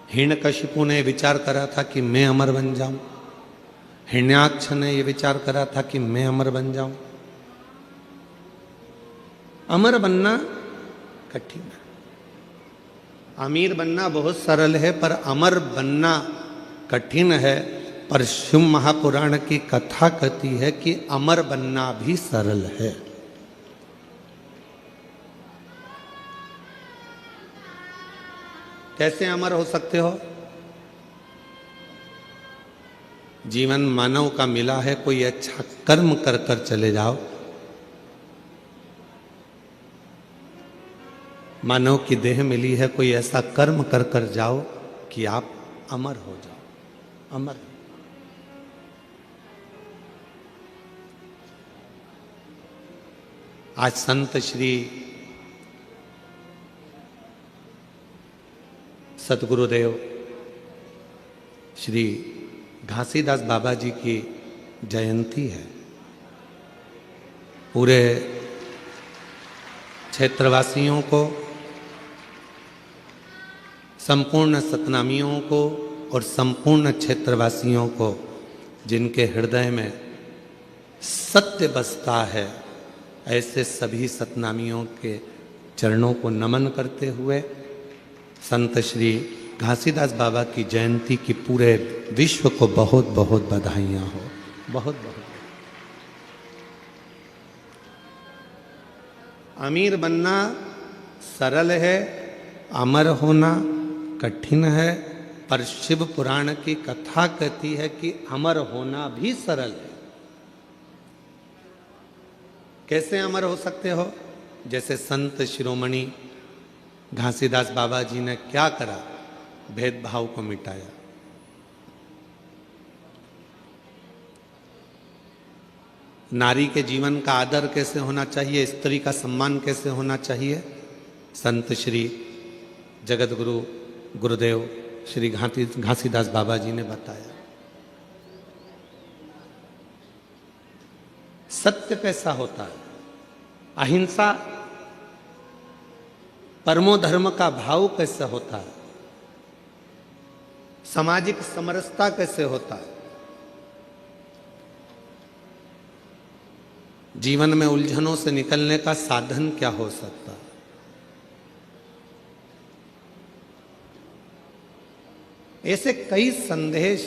हिरण्यकशिपु ने विचार करा था कि मैं अमर बन जाऊं, हिरण्याक्ष ने यह विचार करा था कि मैं अमर बन जाऊं। अमर बनना कठिन है, अमीर बनना बहुत सरल है, पर अमर बनना कठिन है। पर शिव महापुराण की कथा कहती है कि अमर बनना भी सरल है। कैसे अमर हो सकते हो? जीवन मानव का मिला है, कोई अच्छा कर्म कर कर चले जाओ। मानव की देह मिली है, कोई ऐसा कर्म कर कर जाओ कि आप अमर हो जाओ। अमर। आज संत श्री सतगुरुदेव श्री घासीदास बाबा जी की जयंती है। पूरे क्षेत्रवासियों को, संपूर्ण सतनामियों को और संपूर्ण क्षेत्रवासियों को जिनके हृदय में सत्य बसता है, ऐसे सभी सतनामियों के चरणों को नमन करते हुए संत श्री घासीदास बाबा की जयंती की पूरे विश्व को बहुत बहुत बधाइयाँ हो। बहुत बहुत। अमीर बनना सरल है, अमर होना कठिन है, पर शिव पुराण की कथा कहती है कि अमर होना भी सरल है। कैसे अमर हो सकते हो? जैसे संत शिरोमणि घासीदास बाबा जी ने क्या करा? भेदभाव को मिटाया। नारी के जीवन का आदर कैसे होना चाहिए, स्त्री का सम्मान कैसे होना चाहिए, संत श्री जगत गुरु गुरुदेव श्री घासीदास बाबा जी ने बताया। सत्य कैसा होता है, अहिंसा परमो धर्म का भाव कैसे होता है, सामाजिक समरसता कैसे होता है, जीवन में उलझनों से निकलने का साधन क्या हो सकता है। ऐसे कई संदेश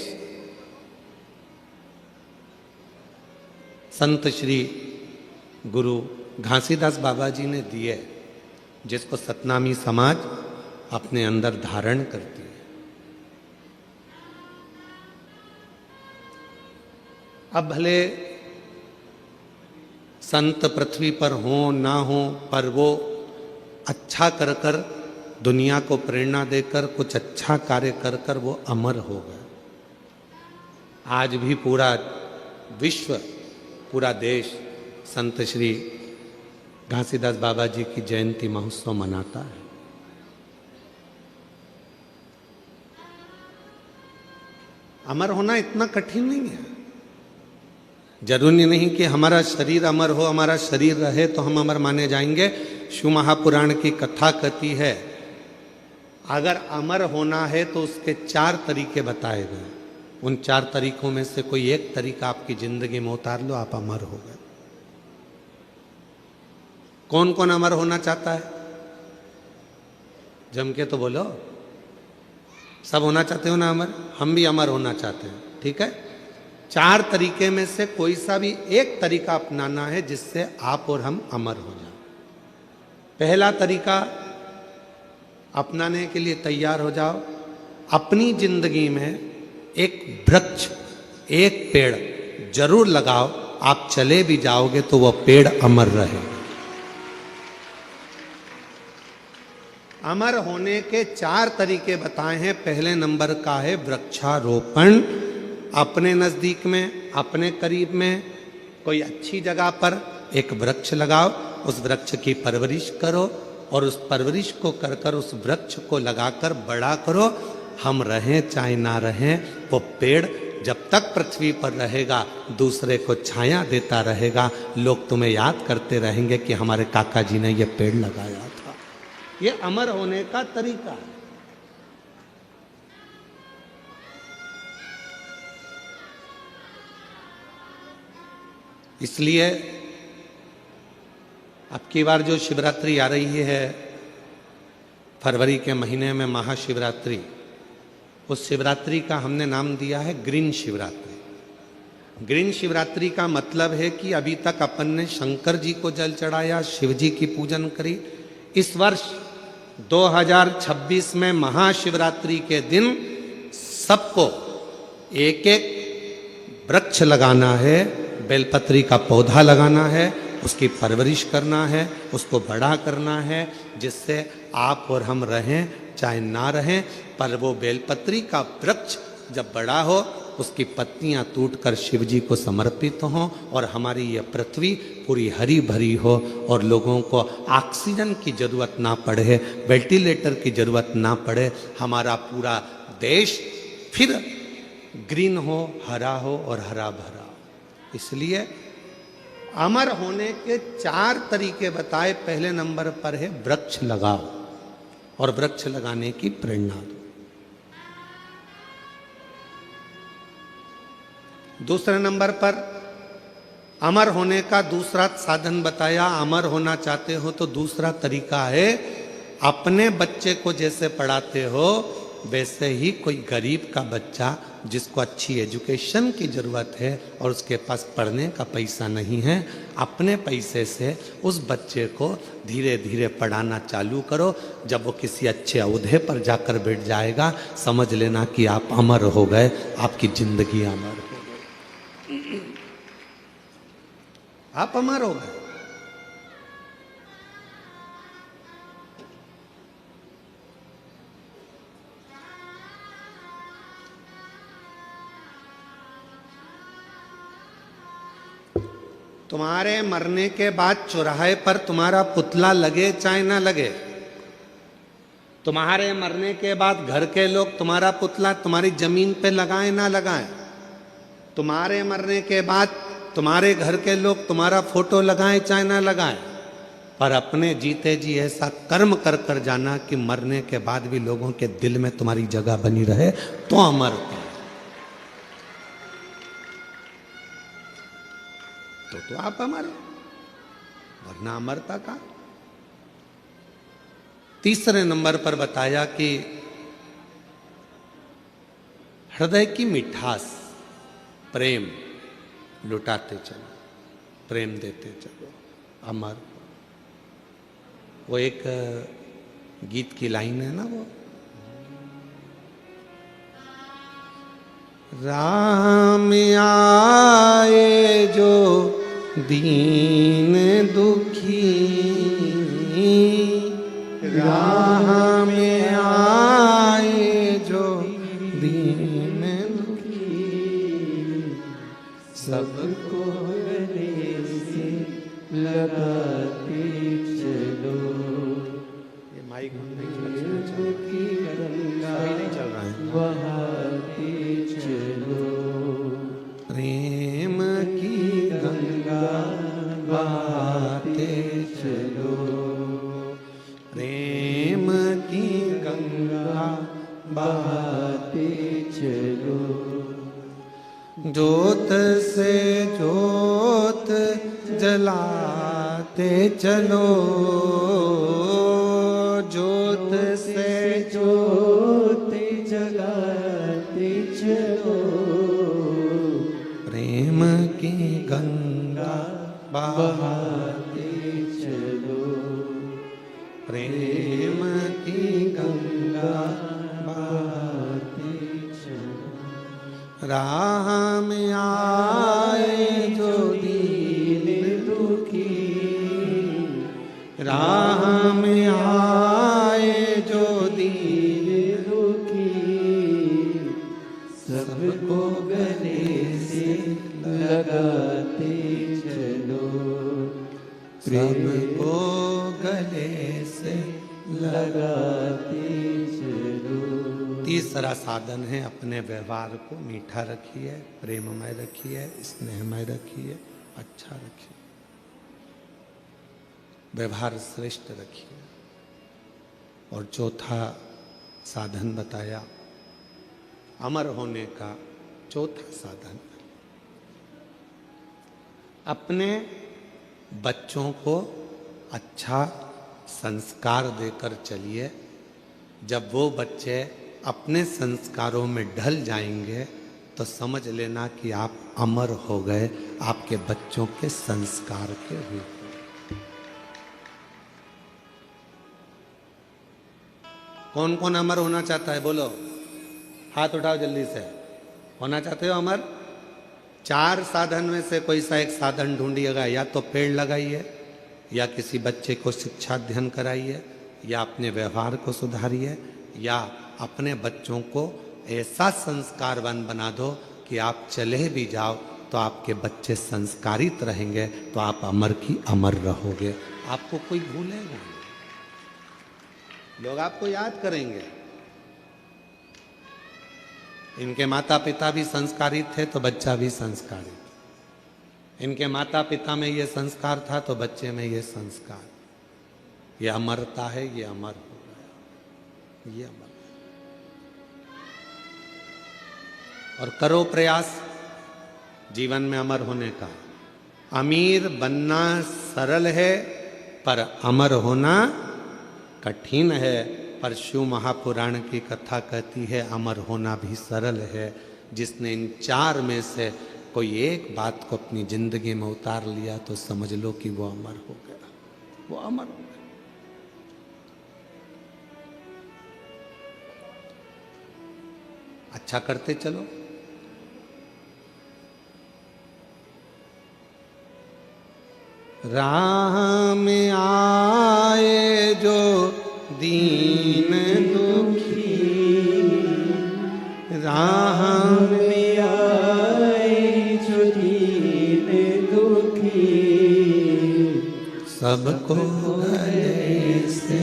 संत श्री गुरु घासीदास बाबा जी ने दिए, जिसको सतनामी समाज अपने अंदर धारण करती है। अब भले संत पृथ्वी पर हो ना हो, पर वो अच्छा कर कर दुनिया को प्रेरणा देकर कुछ अच्छा कार्य कर कर वो अमर हो गए। आज भी पूरा विश्व, पूरा देश संत श्री घासीदास बाबा जी की जयंती महोत्सव मनाता है। अमर होना इतना कठिन नहीं है। जरूरी नहीं कि हमारा शरीर अमर हो, हमारा शरीर रहे तो हम अमर माने जाएंगे। शिव महापुराण की कथा कहती है अगर अमर होना है तो उसके 4 तरीके बताए गए। उन 4 तरीकों में से कोई एक तरीका आपकी जिंदगी में उतार लो, आप अमर हो गए। कौन कौन अमर होना चाहता है? जम के तो बोलो। सब होना चाहते हो ना अमर? हम भी अमर होना चाहते हैं। ठीक है, 4 तरीके में से कोई सा भी एक तरीका अपनाना है जिससे आप और हम अमर हो जाए। पहला तरीका अपनाने के लिए तैयार हो जाओ। अपनी जिंदगी में एक वृक्ष, एक पेड़ जरूर लगाओ। आप चले भी जाओगे तो वह पेड़ अमर रहेगा। अमर होने के 4 तरीके बताए हैं। पहले नंबर का है वृक्षारोपण। अपने नजदीक में, अपने करीब में कोई अच्छी जगह पर एक वृक्ष लगाओ, उस वृक्ष की परवरिश करो और उस परवरिश को कर कर उस वृक्ष को लगाकर बड़ा करो। हम रहें चाहे ना रहें, वो पेड़ जब तक पृथ्वी पर रहेगा दूसरे को छाया देता रहेगा। लोग तुम्हें याद करते रहेंगे कि हमारे काका जी ने ये पेड़ लगाया था। ये अमर होने का तरीका है। इसलिए अब की बार जो शिवरात्रि आ रही है फरवरी के महीने में, महाशिवरात्रि, उस शिवरात्रि का हमने नाम दिया है ग्रीन शिवरात्रि। ग्रीन शिवरात्रि का मतलब है कि अभी तक अपन ने शंकर जी को जल चढ़ाया, शिव जी की पूजन करी। इस वर्ष 2026 में महाशिवरात्रि के दिन सबको एक एक वृक्ष लगाना है, बेलपत्री का पौधा लगाना है, उसकी परवरिश करना है, उसको बड़ा करना है, जिससे आप और हम रहें चाहे ना रहें, पर वो बेलपत्री का वृक्ष जब बड़ा हो उसकी पत्तियां टूटकर शिव जी को समर्पित हों और हमारी ये पृथ्वी पूरी हरी भरी हो और लोगों को ऑक्सीजन की जरूरत ना पड़े, वेंटिलेटर की जरूरत ना पड़े, हमारा पूरा देश फिर ग्रीन हो, हरा हो और हरा भरा। इसलिए अमर होने के 4 तरीके बताए। पहले नंबर पर है वृक्ष लगाओ और वृक्ष लगाने की प्रेरणा दो। दूसरे नंबर पर अमर होने का दूसरा साधन बताया। अमर होना चाहते हो तो दूसरा तरीका है, अपने बच्चे को जैसे पढ़ाते हो वैसे ही कोई गरीब का बच्चा जिसको अच्छी एजुकेशन की ज़रूरत है और उसके पास पढ़ने का पैसा नहीं है, अपने पैसे से उस बच्चे को धीरे धीरे पढ़ाना चालू करो। जब वो किसी अच्छे ओहदे पर जाकर बैठ जाएगा, समझ लेना कि आप अमर हो गए, आपकी जिंदगी अमर हो गई, आप अमर हो गए। तुम्हारे मरने के बाद चौराहे पर तुम्हारा पुतला लगे चाहे ना लगे, तुम्हारे मरने के बाद घर के लोग तुम्हारा पुतला तुम्हारी जमीन पे लगाएं ना लगाएं, तुम्हारे मरने के बाद तुम्हारे घर के लोग तुम्हारा फोटो लगाएं चाहे ना लगाएं, पर अपने जीते जी ऐसा कर्म कर कर जाना कि मरने के बाद भी लोगों के दिल में तुम्हारी जगह बनी रहे, तो अमर तो आप अमर, वरना अमरता का। तीसरे नंबर पर बताया कि हृदय की मिठास, प्रेम लुटाते चलो, प्रेम देते चलो, अमर। वो एक गीत की लाइन है ना, वो राम आए जो दीन दुखी, राह में आए जो दीन दुखी, सबको गले से लगाते चलो। ये माइक नहीं चल रहा है, बहाते चलो, प्रेम की गंगा बहाते चलो, प्रेम की गंगा बहाते चलो, जोत से जोत जलाते चलो, जोत से जोत जलाते चलो, प्रेम की गंगा बहाते चलो, प्रेम की गंगा बहाते चलो। राह में आए जो दीन दुखी, राह में आए जो दीन दुखी, सबको गले से लगाते चलो, सबको गले से लगाते चलो। तीसरा साधन है, अपने व्यवहार को मीठा रखिए, प्रेममय रखिए, स्नेहमय रखिए, अच्छा रखिए, व्यवहार श्रेष्ठ रखिए। और चौथा साधन बताया, अमर होने का चौथा साधन, अपने बच्चों को अच्छा संस्कार देकर चलिए। जब वो बच्चे अपने संस्कारों में ढल जाएंगे तो समझ लेना कि आप अमर हो गए आपके बच्चों के संस्कार के रूप में। कौन कौन अमर होना चाहता है? बोलो, हाथ उठाओ जल्दी से। होना चाहते हो अमर? 4 साधन में से कोई सा एक साधन ढूंढिएगा। या तो पेड़ लगाइए, या किसी बच्चे को शिक्षा अध्ययन कराइए, या अपने व्यवहार को सुधारिए, या अपने बच्चों को ऐसा संस्कारवान बना दो कि आप चले भी जाओ तो आपके बच्चे संस्कारित रहेंगे, तो आप अमर की अमर रहोगे। आपको कोई भूलेगा नहीं, लोग आपको याद करेंगे। इनके माता पिता भी संस्कारित थे तो बच्चा भी संस्कारित। इनके माता पिता में ये संस्कार था तो बच्चे में ये संस्कार। ये अमरता है, ये अमर हो गया, ये अमर। और करो प्रयास जीवन में अमर होने का। अमीर बनना सरल है पर अमर होना कठिन है। पर शिव महापुराण की कथा कहती है अमर होना भी सरल है। जिसने इन 4 में से कोई एक बात को अपनी जिंदगी में उतार लिया तो समझ लो कि वो अमर हो गया, वो अमर हो गया। अच्छा करते चलो। राह में आए जो दीन दुखी, राह में आए जो दीन दुखी, सबको गले से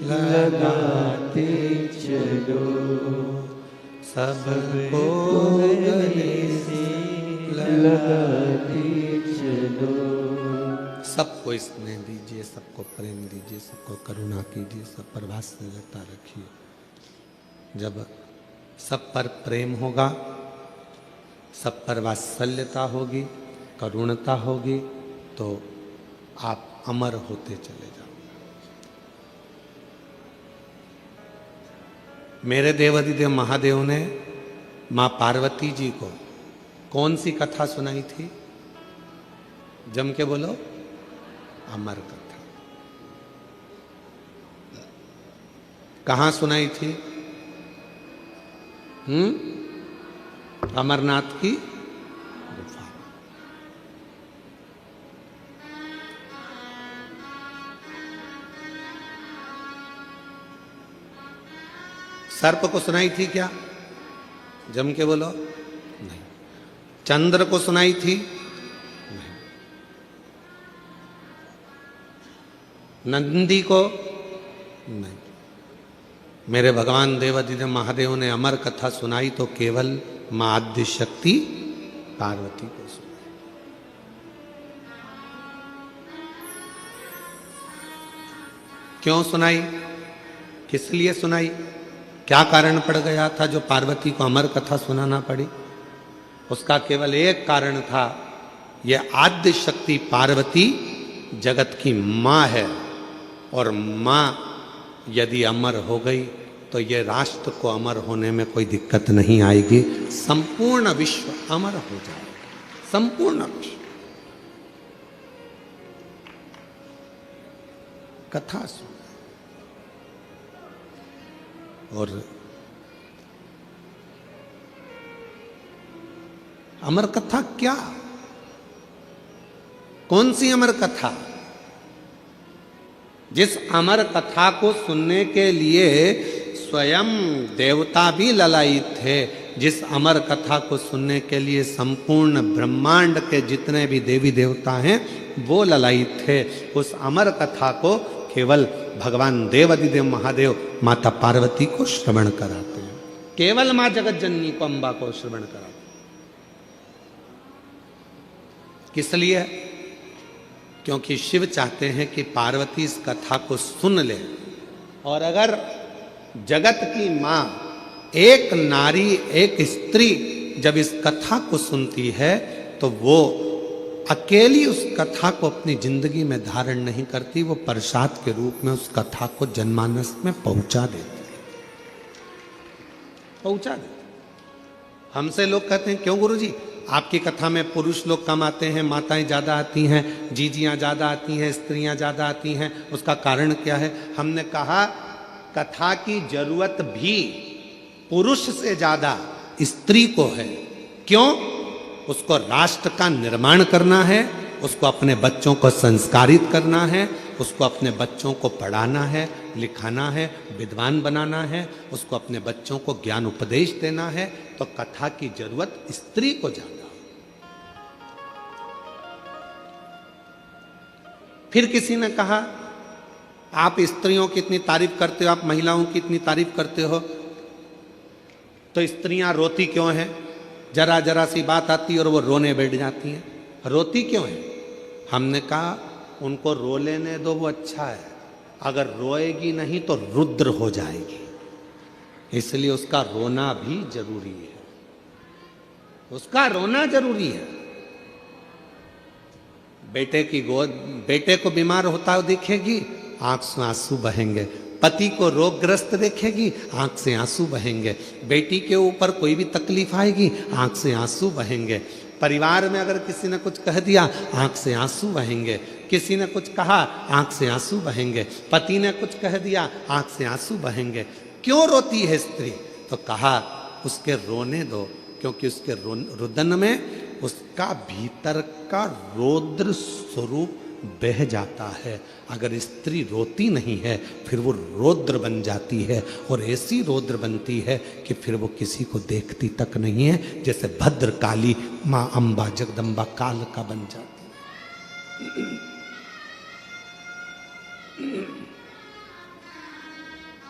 लगाते चलो, सबको गले से लगाते चलो। सबको स्नेह दीजिए, सबको प्रेम दीजिए, सबको करुणा कीजिए, सब पर वात्सल्यता रखिए। जब सब पर प्रेम होगा, सब पर वात्सल्यता होगी, करुणता होगी, तो आप अमर होते चले जाओगे। मेरे देवाधिदेव महादेव ने माँ पार्वती जी को कौन सी कथा सुनाई थी? जम के बोलो, अमर कथा। कहां सुनाई थी? अमरनाथ की गुफा। सर्प को सुनाई थी क्या? जम के बोलो, नहीं। चंद्र को सुनाई थी? नंदी को? नहीं। मेरे भगवान देवाधिदेव महादेव ने अमर कथा सुनाई तो केवल मां आद्य शक्ति पार्वती को सुनाई। क्यों सुनाई? किस लिए सुनाई? क्या कारण पड़ गया था जो पार्वती को अमर कथा सुनाना पड़ी? उसका केवल एक कारण था, यह आद्य शक्ति पार्वती जगत की मां है, और मां यदि अमर हो गई तो ये राष्ट्र को अमर होने में कोई दिक्कत नहीं आएगी। संपूर्ण विश्व अमर हो जाएगा, संपूर्ण विश्व। कथा सुन। और अमर कथा क्या? कौन सी अमर कथा? जिस अमर कथा को सुनने के लिए स्वयं देवता भी ललायित थे, जिस अमर कथा को सुनने के लिए संपूर्ण ब्रह्मांड के जितने भी देवी देवता हैं वो ललायित थे, उस अमर कथा को केवल भगवान देवाधिदेव महादेव माता पार्वती को श्रवण कराते हैं। केवल मां जगत जननी को, अम्बा को श्रवण कराते हैं। किस लिए? क्योंकि शिव चाहते हैं कि पार्वती इस कथा को सुन ले, और अगर जगत की मां, एक नारी, एक स्त्री जब इस कथा को सुनती है तो वो अकेली उस कथा को अपनी जिंदगी में धारण नहीं करती, वो प्रसाद के रूप में उस कथा को जनमानस में पहुंचा देती है, पहुंचा देती। हमसे लोग कहते हैं क्यों गुरुजी आपकी कथा में पुरुष लोग कम आते हैं, माताएं ज्यादा आती हैं, जीजियां ज्यादा आती हैं, स्त्रियां ज्यादा आती हैं, उसका कारण क्या है? हमने कहा कथा की जरूरत भी पुरुष से ज्यादा स्त्री को है। क्यों? उसको राष्ट्र का निर्माण करना है, उसको अपने बच्चों को संस्कारित करना है, उसको अपने बच्चों को पढ़ाना है, लिखाना है, विद्वान बनाना है, उसको अपने बच्चों को ज्ञान उपदेश देना है। तो कथा की जरूरत स्त्री को ज्यादा। फिर किसी ने कहा आप स्त्रियों की इतनी तारीफ करते हो, आप महिलाओं की इतनी तारीफ करते हो, तो स्त्रियां रोती क्यों हैं? जरा जरा सी बात आती है और वो रोने बैठ जाती हैं, रोती क्यों है? हमने कहा उनको रो लेने दो, वो अच्छा है, अगर रोएगी नहीं तो रुद्र हो जाएगी, इसलिए उसका रोना भी जरूरी है, उसका रोना जरूरी है। बेटे की गोद, बेटे को बीमार होता हुआ देखेगी, आंख से आंसू बहेंगे, पति को रोगग्रस्त देखेगी, आंख से आंसू बहेंगे, बेटी के ऊपर कोई भी तकलीफ आएगी, आंख से आंसू बहेंगे, परिवार में अगर किसी ने कुछ कह दिया, आंख से आंसू बहेंगे, किसी ने कुछ कहा, आंख से आंसू बहेंगे, पति ने कुछ कह दिया, आंख से आंसू बहेंगे। क्यों रोती है स्त्री? तो कहा उसके रोने दो, क्योंकि उसके रुदन में उसका भीतर का रौद्र स्वरूप बह जाता है। अगर स्त्री रोती नहीं है फिर वो रौद्र बन जाती है, और ऐसी रौद्र बनती है कि फिर वो किसी को देखती तक नहीं है, जैसे भद्रकाली माँ अम्बा जगदम्बा काल का बन जाती है।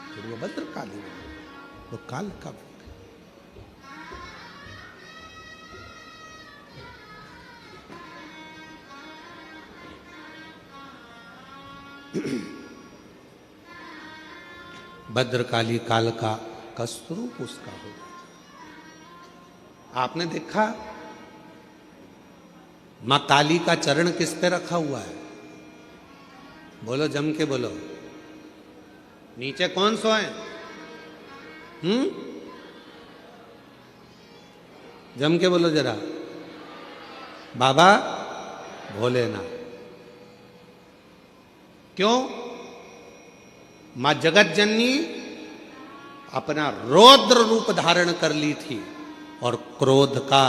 फिर वो भद्रकाली वो काल का बन। भद्रकाली काल का स्वरूप उसका होगा। आपने देखा मां काली का चरण किस पे रखा हुआ है? बोलो, जम के बोलो, नीचे कौन सोए? जम के बोलो जरा, बाबा भोलेनाथ। क्यों? मां जगत जननी अपना रौद्र रूप धारण कर ली थी, और क्रोध का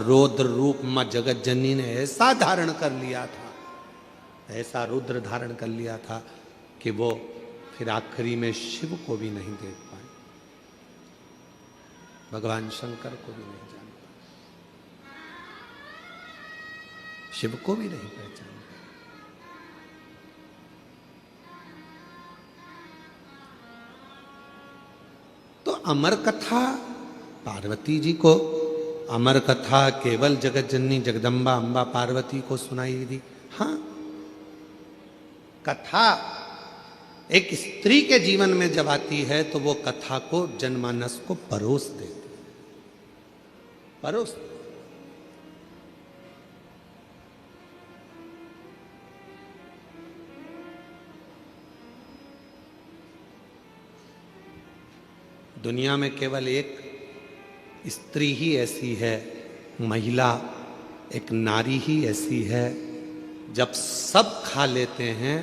रौद्र रूप मां जगत जननी ने ऐसा धारण कर लिया था, ऐसा रुद्र धारण कर लिया था कि वो फिर आखिरी में शिव को भी नहीं देख पाए, भगवान शंकर को भी नहीं जान पाए, शिव को भी नहीं पहचान। तो अमर कथा पार्वती जी को, अमर कथा केवल जगत जननी जगदम्बा अम्बा पार्वती को सुनाई दी। हाँ, कथा एक स्त्री के जीवन में जब आती है तो वो कथा को जनमानस को परोस देती, परोस। दुनिया में केवल एक स्त्री ही ऐसी है, महिला, एक नारी ही ऐसी है, जब सब खा लेते हैं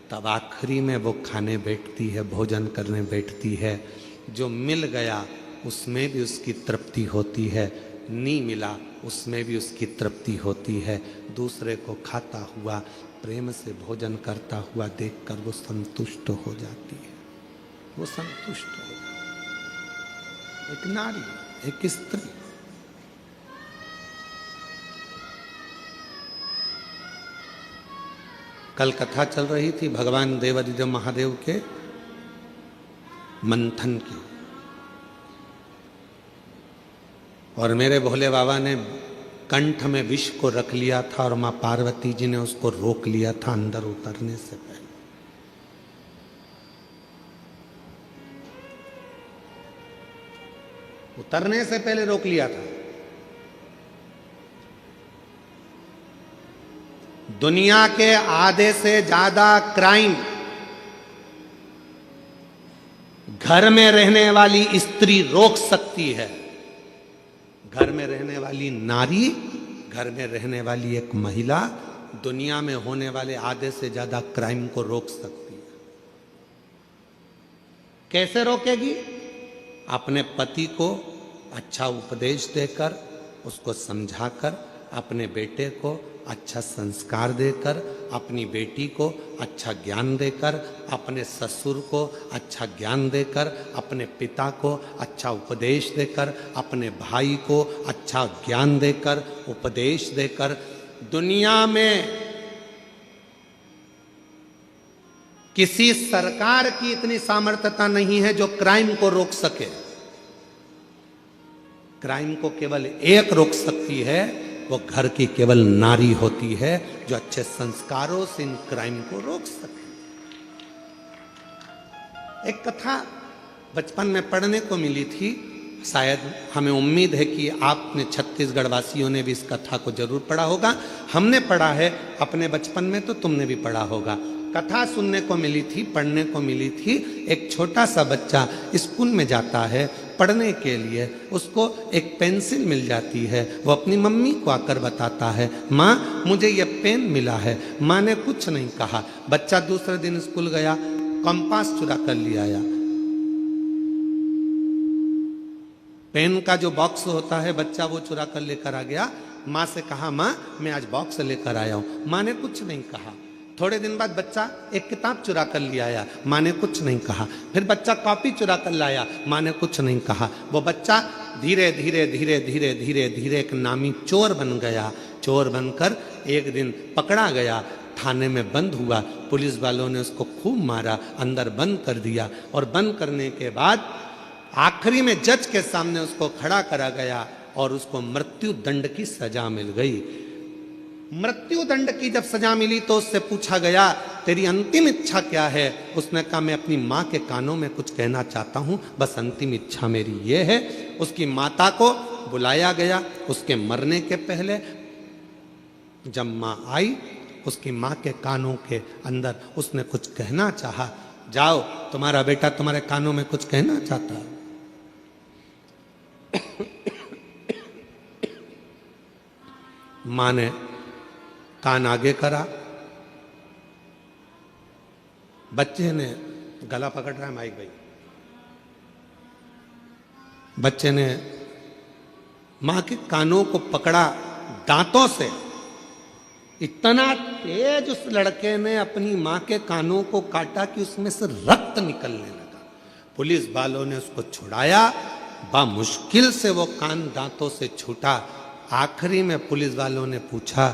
तब आखिरी में वो खाने बैठती है, भोजन करने बैठती है। जो मिल गया उसमें भी उसकी तृप्ति होती है, नहीं मिला उसमें भी उसकी तृप्ति होती है। दूसरे को खाता हुआ, प्रेम से भोजन करता हुआ देखकर वो संतुष्ट हो जाती है, वो संतुष्ट हो जाती है। एक नारी, एक स्त्री। कल कथा चल रही थी भगवान देवादिदेव महादेव के मंथन की, और मेरे भोले बाबा ने कंठ में विष को रख लिया था और मां पार्वती जी ने उसको रोक लिया था अंदर उतरने से पहले। उतरने से पहले रोक लिया था। दुनिया के आधे से ज्यादा क्राइम घर में रहने वाली स्त्री रोक सकती है। घर में रहने वाली नारी, घर में रहने वाली एक महिला दुनिया में होने वाले आधे से ज्यादा क्राइम को रोक सकती है। कैसे रोकेगी? अपने पति को अच्छा उपदेश देकर, उसको समझाकर, अपने बेटे को अच्छा संस्कार देकर, अपनी बेटी को अच्छा ज्ञान देकर, अपने ससुर को अच्छा ज्ञान देकर, अपने पिता को अच्छा उपदेश देकर, अपने भाई को अच्छा ज्ञान देकर, उपदेश देकर। दुनिया में किसी सरकार की इतनी सामर्थ्यता नहीं है जो क्राइम को रोक सके। क्राइम को केवल एक रोक सकती है, वो घर की केवल नारी होती है जो अच्छे संस्कारों से इन क्राइम को रोक सके। एक कथा बचपन में पढ़ने को मिली थी, शायद हमें उम्मीद है कि आपने छत्तीसगढ़ वासियों ने भी इस कथा को जरूर पढ़ा होगा। हमने पढ़ा है अपने बचपन में, तो तुमने भी पढ़ा होगा। कथा सुनने को मिली थी, पढ़ने को मिली थी। एक छोटा सा बच्चा स्कूल में जाता है पढ़ने के लिए, उसको एक पेंसिल मिल जाती है। वो अपनी मम्मी को आकर बताता है, माँ मुझे ये पेन मिला है। माँ ने कुछ नहीं कहा। बच्चा दूसरे दिन स्कूल गया, कंपास चुरा कर ले आया। पेन का जो बॉक्स होता है बच्चा वो चुरा कर लेकर आ गया। माँ से कहा, माँ मैं आज बॉक्स लेकर आया हूँ। माँ ने कुछ नहीं कहा। थोड़े दिन बाद बच्चा एक किताब चुरा कर ले आया। माँ ने कुछ नहीं कहा। फिर बच्चा कॉपी चुरा कर लाया। माँ ने कुछ नहीं कहा। वो बच्चा धीरे धीरे धीरे धीरे धीरे धीरे एक नामी चोर बन गया। चोर बनकर एक दिन पकड़ा गया, थाने में बंद हुआ। पुलिस वालों ने उसको खूब मारा, अंदर बंद कर दिया। और बंद करने के बाद आखिरी में जज के सामने उसको खड़ा करा गया और उसको मृत्यु दंड की सजा मिल गई। मृत्यु दंड की जब सजा मिली तो उससे पूछा गया, तेरी अंतिम इच्छा क्या है? उसने कहा, मैं अपनी माँ के कानों में कुछ कहना चाहता हूँ, बस अंतिम इच्छा मेरी ये है। उसकी माता को बुलाया गया। उसके मरने के पहले जब माँ आई, उसकी माँ के कानों के अंदर उसने कुछ कहना चाहा। जाओ, तुम्हारा बेटा तुम्हारे कानों में कुछ कहना चाहता है। माँ ने कान आगे करा। बच्चे ने गला पकड़ रहा है माइक भाई। बच्चे ने मां के कानों को पकड़ा दांतों से। इतना तेज उस लड़के ने अपनी मां के कानों को काटा कि उसमें से रक्त निकलने लगा। पुलिस वालों ने उसको छुड़ाया। मुश्किल से वो कान दांतों से छूटा। आखिरी में पुलिस वालों ने पूछा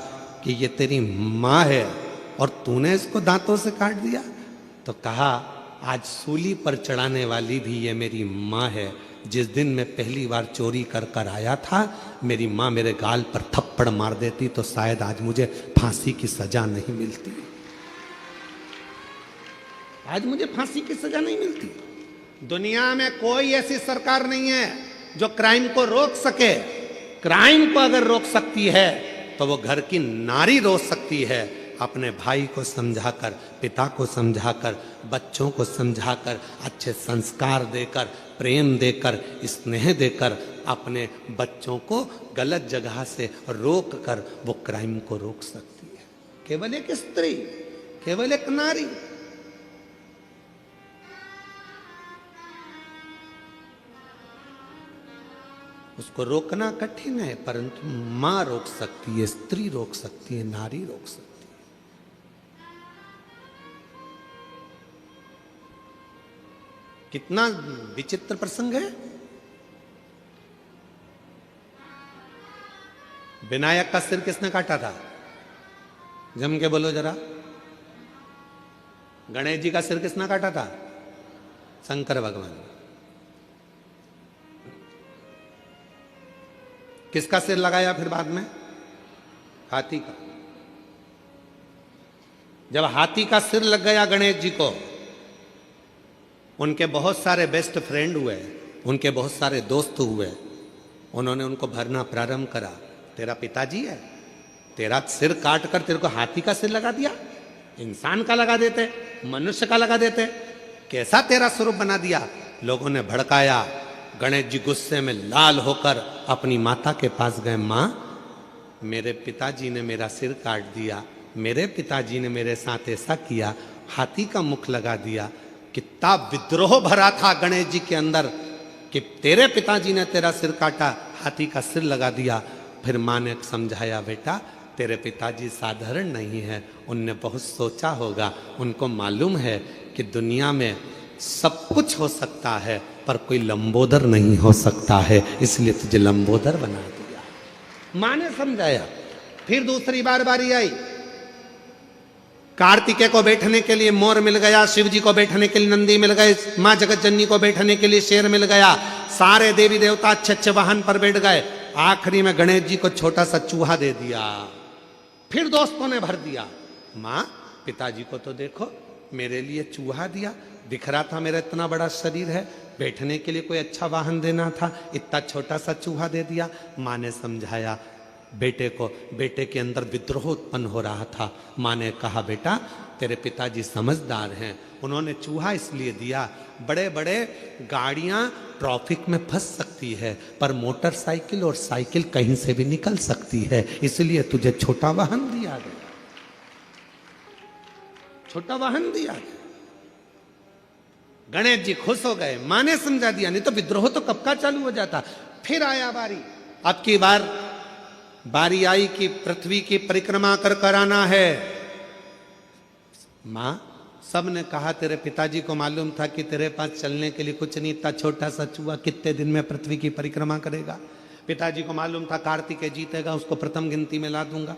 कि ये तेरी माँ है और तूने इसको दांतों से काट दिया? तो कहा, आज सूली पर चढ़ाने वाली भी ये मेरी माँ है। जिस दिन मैं पहली बार चोरी कर कर आया था, मेरी माँ मेरे गाल पर थप्पड़ मार देती तो शायद आज मुझे फांसी की सजा नहीं मिलती। आज मुझे फांसी की सजा नहीं मिलती। दुनिया में कोई ऐसी सरकार नहीं है जो क्राइम को रोक सके। क्राइम को अगर रोक सकती है तो वो घर की नारी रोक सकती है। अपने भाई को समझाकर, पिता को समझाकर, बच्चों को समझाकर, अच्छे संस्कार देकर, प्रेम देकर, स्नेह देकर अपने बच्चों को गलत जगह से रोक कर वो क्राइम को रोक सकती है। केवल एक स्त्री, केवल एक नारी। उसको रोकना कठिन है, परंतु मां रोक सकती है, स्त्री रोक सकती है, नारी रोक सकती है। कितना विचित्र प्रसंग है। विनायक का सिर किसने काटा था? जम के बोलो जरा। गणेश जी का सिर किसने काटा था? शंकर भगवान। किसका सिर लगाया फिर बाद में? हाथी का। जब हाथी का सिर लग गया गणेश जी को, उनके बहुत सारे बेस्ट फ्रेंड हुए, उनके बहुत सारे दोस्त हुए। उन्होंने उनको भरना प्रारंभ करा। तेरा पिताजी है, तेरा सिर काट कर तेरे को हाथी का सिर लगा दिया, इंसान का लगा देते, मनुष्य का लगा देते, कैसा तेरा स्वरूप बना दिया। लोगों ने भड़काया। गणेश जी गुस्से में लाल होकर अपनी माता के पास गए। माँ, मेरे पिताजी ने मेरा सिर काट दिया, मेरे पिताजी ने मेरे साथ ऐसा किया, हाथी का मुख लगा दिया। कितना विद्रोह भरा था गणेश जी के अंदर कि तेरे पिताजी ने तेरा सिर काटा, हाथी का सिर लगा दिया। फिर माँ ने समझाया, बेटा तेरे पिताजी साधारण नहीं है, उनने बहुत सोचा होगा, उनको मालूम है कि दुनिया में सब कुछ हो सकता है पर कोई लंबोदर नहीं हो सकता है, इसलिए तुझे लंबोदर बना दिया। माँ ने समझाया। फिर दूसरी बार बारी आई। कार्तिकेय को बैठने के लिए मोर मिल गया, शिव जी को बैठने के लिए नंदी मिल गए, माँ जगत जननी को बैठने के लिए शेर मिल गया, सारे देवी देवता अच्छे अच्छे वाहन पर बैठ गए। आखिरी में गणेश जी को छोटा सा चूहा दे दिया। फिर दोस्तों ने भर दिया। माँ, पिताजी को तो देखो, मेरे लिए चूहा दिया, दिख रहा था मेरा इतना बड़ा शरीर है, बैठने के लिए कोई अच्छा वाहन देना था, इतना छोटा सा चूहा दे दिया। माँ ने समझाया बेटे को। बेटे के अंदर विद्रोह उत्पन्न हो रहा था। माँ ने कहा, बेटा तेरे पिताजी समझदार हैं, उन्होंने चूहा इसलिए दिया, बड़े बड़े गाड़ियां ट्रैफिक में फंस सकती है पर मोटरसाइकिल और साइकिल कहीं से भी निकल सकती है, इसलिए तुझे छोटा वाहन दिया गया, छोटा वाहन दिया गया। गणेश जी खुश हो गए। माँ ने समझा दिया, नहीं तो विद्रोह तो कब का चालू हो जाता। फिर आया बारी। अब की बारी आई कि पृथ्वी की परिक्रमा कर कराना है। माँ, सब ने कहा तेरे पिताजी को मालूम था कि तेरे पास चलने के लिए कुछ नहीं था, छोटा सा चूहा कितने दिन में पृथ्वी की परिक्रमा करेगा। पिताजी को मालूम था कार्तिकेय जीतेगा, उसको प्रथम गिनती में ला दूंगा।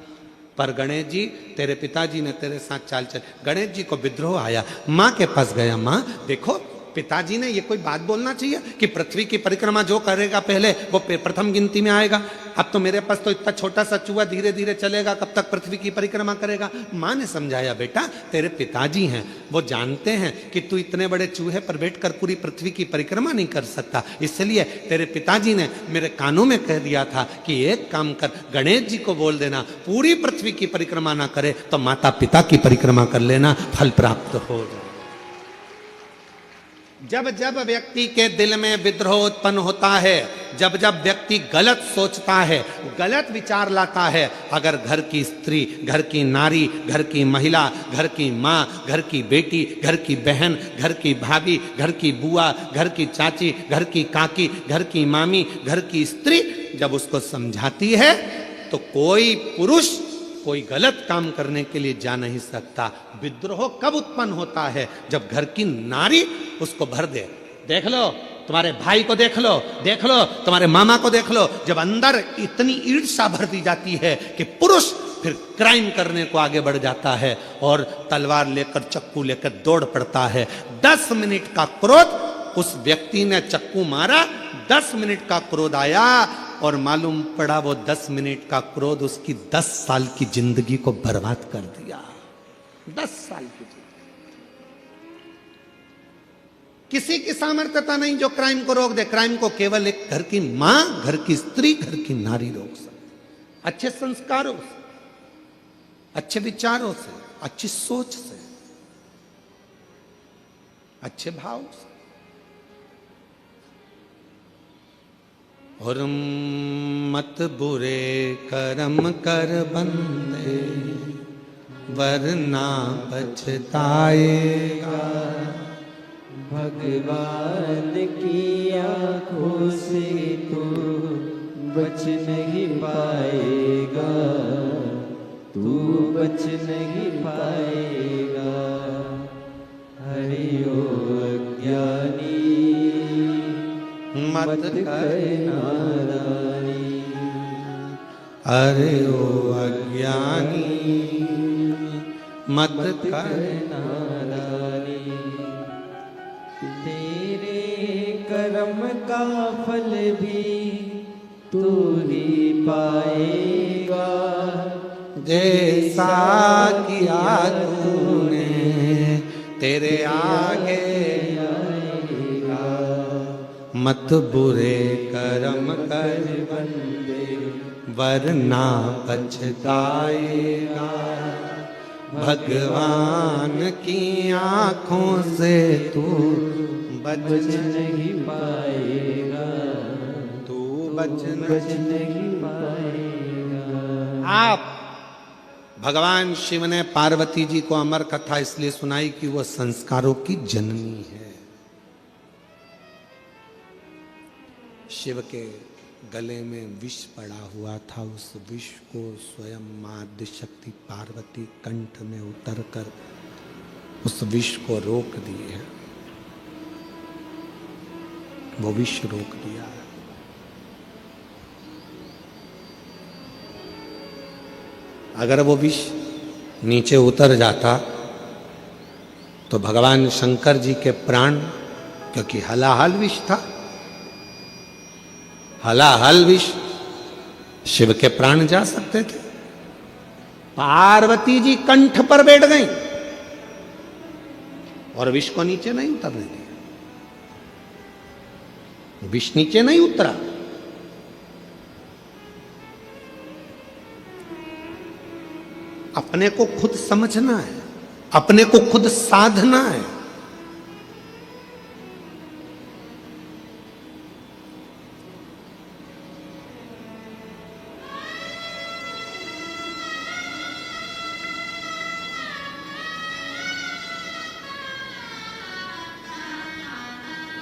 पर गणेश जी, तेरे पिताजी ने तेरे साथ चाल चल। गणेश जी को विद्रोह आया। माँ के पास गया। माँ देखो, पिताजी ने ये कोई बात बोलना चाहिए कि पृथ्वी की परिक्रमा जो करेगा पहले वो प्रथम गिनती में आएगा। अब तो मेरे पास तो इतना छोटा सा चूहा धीरे धीरे चलेगा, कब तक पृथ्वी की परिक्रमा करेगा। माँ ने समझाया, बेटा तेरे पिताजी हैं, वो जानते हैं कि तू इतने बड़े चूहे पर बैठकर पूरी पृथ्वी की परिक्रमा नहीं कर सकता, इसलिए तेरे पिताजी ने मेरे कानों में कह दिया था कि एक काम कर, गणेश जी को बोल देना पूरी पृथ्वी की परिक्रमा ना करे तो माता पिता की परिक्रमा कर लेना, फल प्राप्त हो जाए। जब जब व्यक्ति के दिल में विद्रोह उत्पन्न होता है, जब जब व्यक्ति गलत सोचता है, गलत विचार लाता है, अगर घर की स्त्री, घर की नारी, घर की महिला, घर की माँ, घर की बेटी, घर की बहन, घर की भाभी, घर की बुआ, घर की चाची, घर की काकी, घर की मामी, घर की स्त्री जब उसको समझाती है तो कोई पुरुष कोई गलत काम करने के लिए जा नहीं सकता। विद्रोह कब उत्पन्न होता है? जब घर की नारी उसको भर दे। देख लो तुम्हारे भाई को, देख लो तुम्हारे मामा को, देख लो, जब अंदर इतनी ईर्ष्या भर दी जाती है कि पुरुष फिर क्राइम करने को आगे बढ़ जाता है और तलवार लेकर, चक्कू लेकर दौड़ पड़ता है। 10 मिनट का क्रोध, उस व्यक्ति ने चक्कू मारा, 10 मिनट का क्रोध आया और मालूम पड़ा वो 10 मिनट का क्रोध उसकी 10 साल की जिंदगी को बर्बाद कर दिया। 10 साल की जिंदगी। किसी की सामर्थ्यता नहीं जो क्राइम को रोक दे। क्राइम को केवल एक घर की मां, घर की स्त्री, घर की नारी रोक सकती। अच्छे संस्कारों से, अच्छे विचारों से, अच्छी सोच से, अच्छे भाव से। और मत बुरे कर्म कर बंदे, वरना पछताएगा। भगवान की आंखों से तू बच नहीं पाएगा, तू बच नहीं पाएगा। हरि ओ अज्ञानी मत कर नादानी, अरे ओ अज्ञानी मत कर नादानी। तेरे कर्म का फल भी तू ही पाएगा, जैसा किया तूने तेरे आगे आएगा। मत बुरे कर्म कर बंदे, वरना पछताएगा। भगवान की आंखों से तू बच नहीं पाएगा, तू बच नहीं पाएगा। आप भगवान शिव ने पार्वती जी को अमर कथा इसलिए सुनाई कि वो संस्कारों की जननी है। शिव के गले में विष पड़ा हुआ था, उस विष को स्वयं मां आद्य शक्ति पार्वती कंठ में उतरकर उस विष को रोक दिए है। वो विष रोक दिया है। अगर वो विष नीचे उतर जाता तो भगवान शंकर जी के प्राण, क्योंकि हलाहल विष था, हलाहल विष, शिव के प्राण जा सकते थे। पार्वती जी कंठ पर बैठ गई और विष को नीचे नहीं उतरने दिया। विष नीचे नहीं उतरा। अपने को खुद समझना है, अपने को खुद साधना है।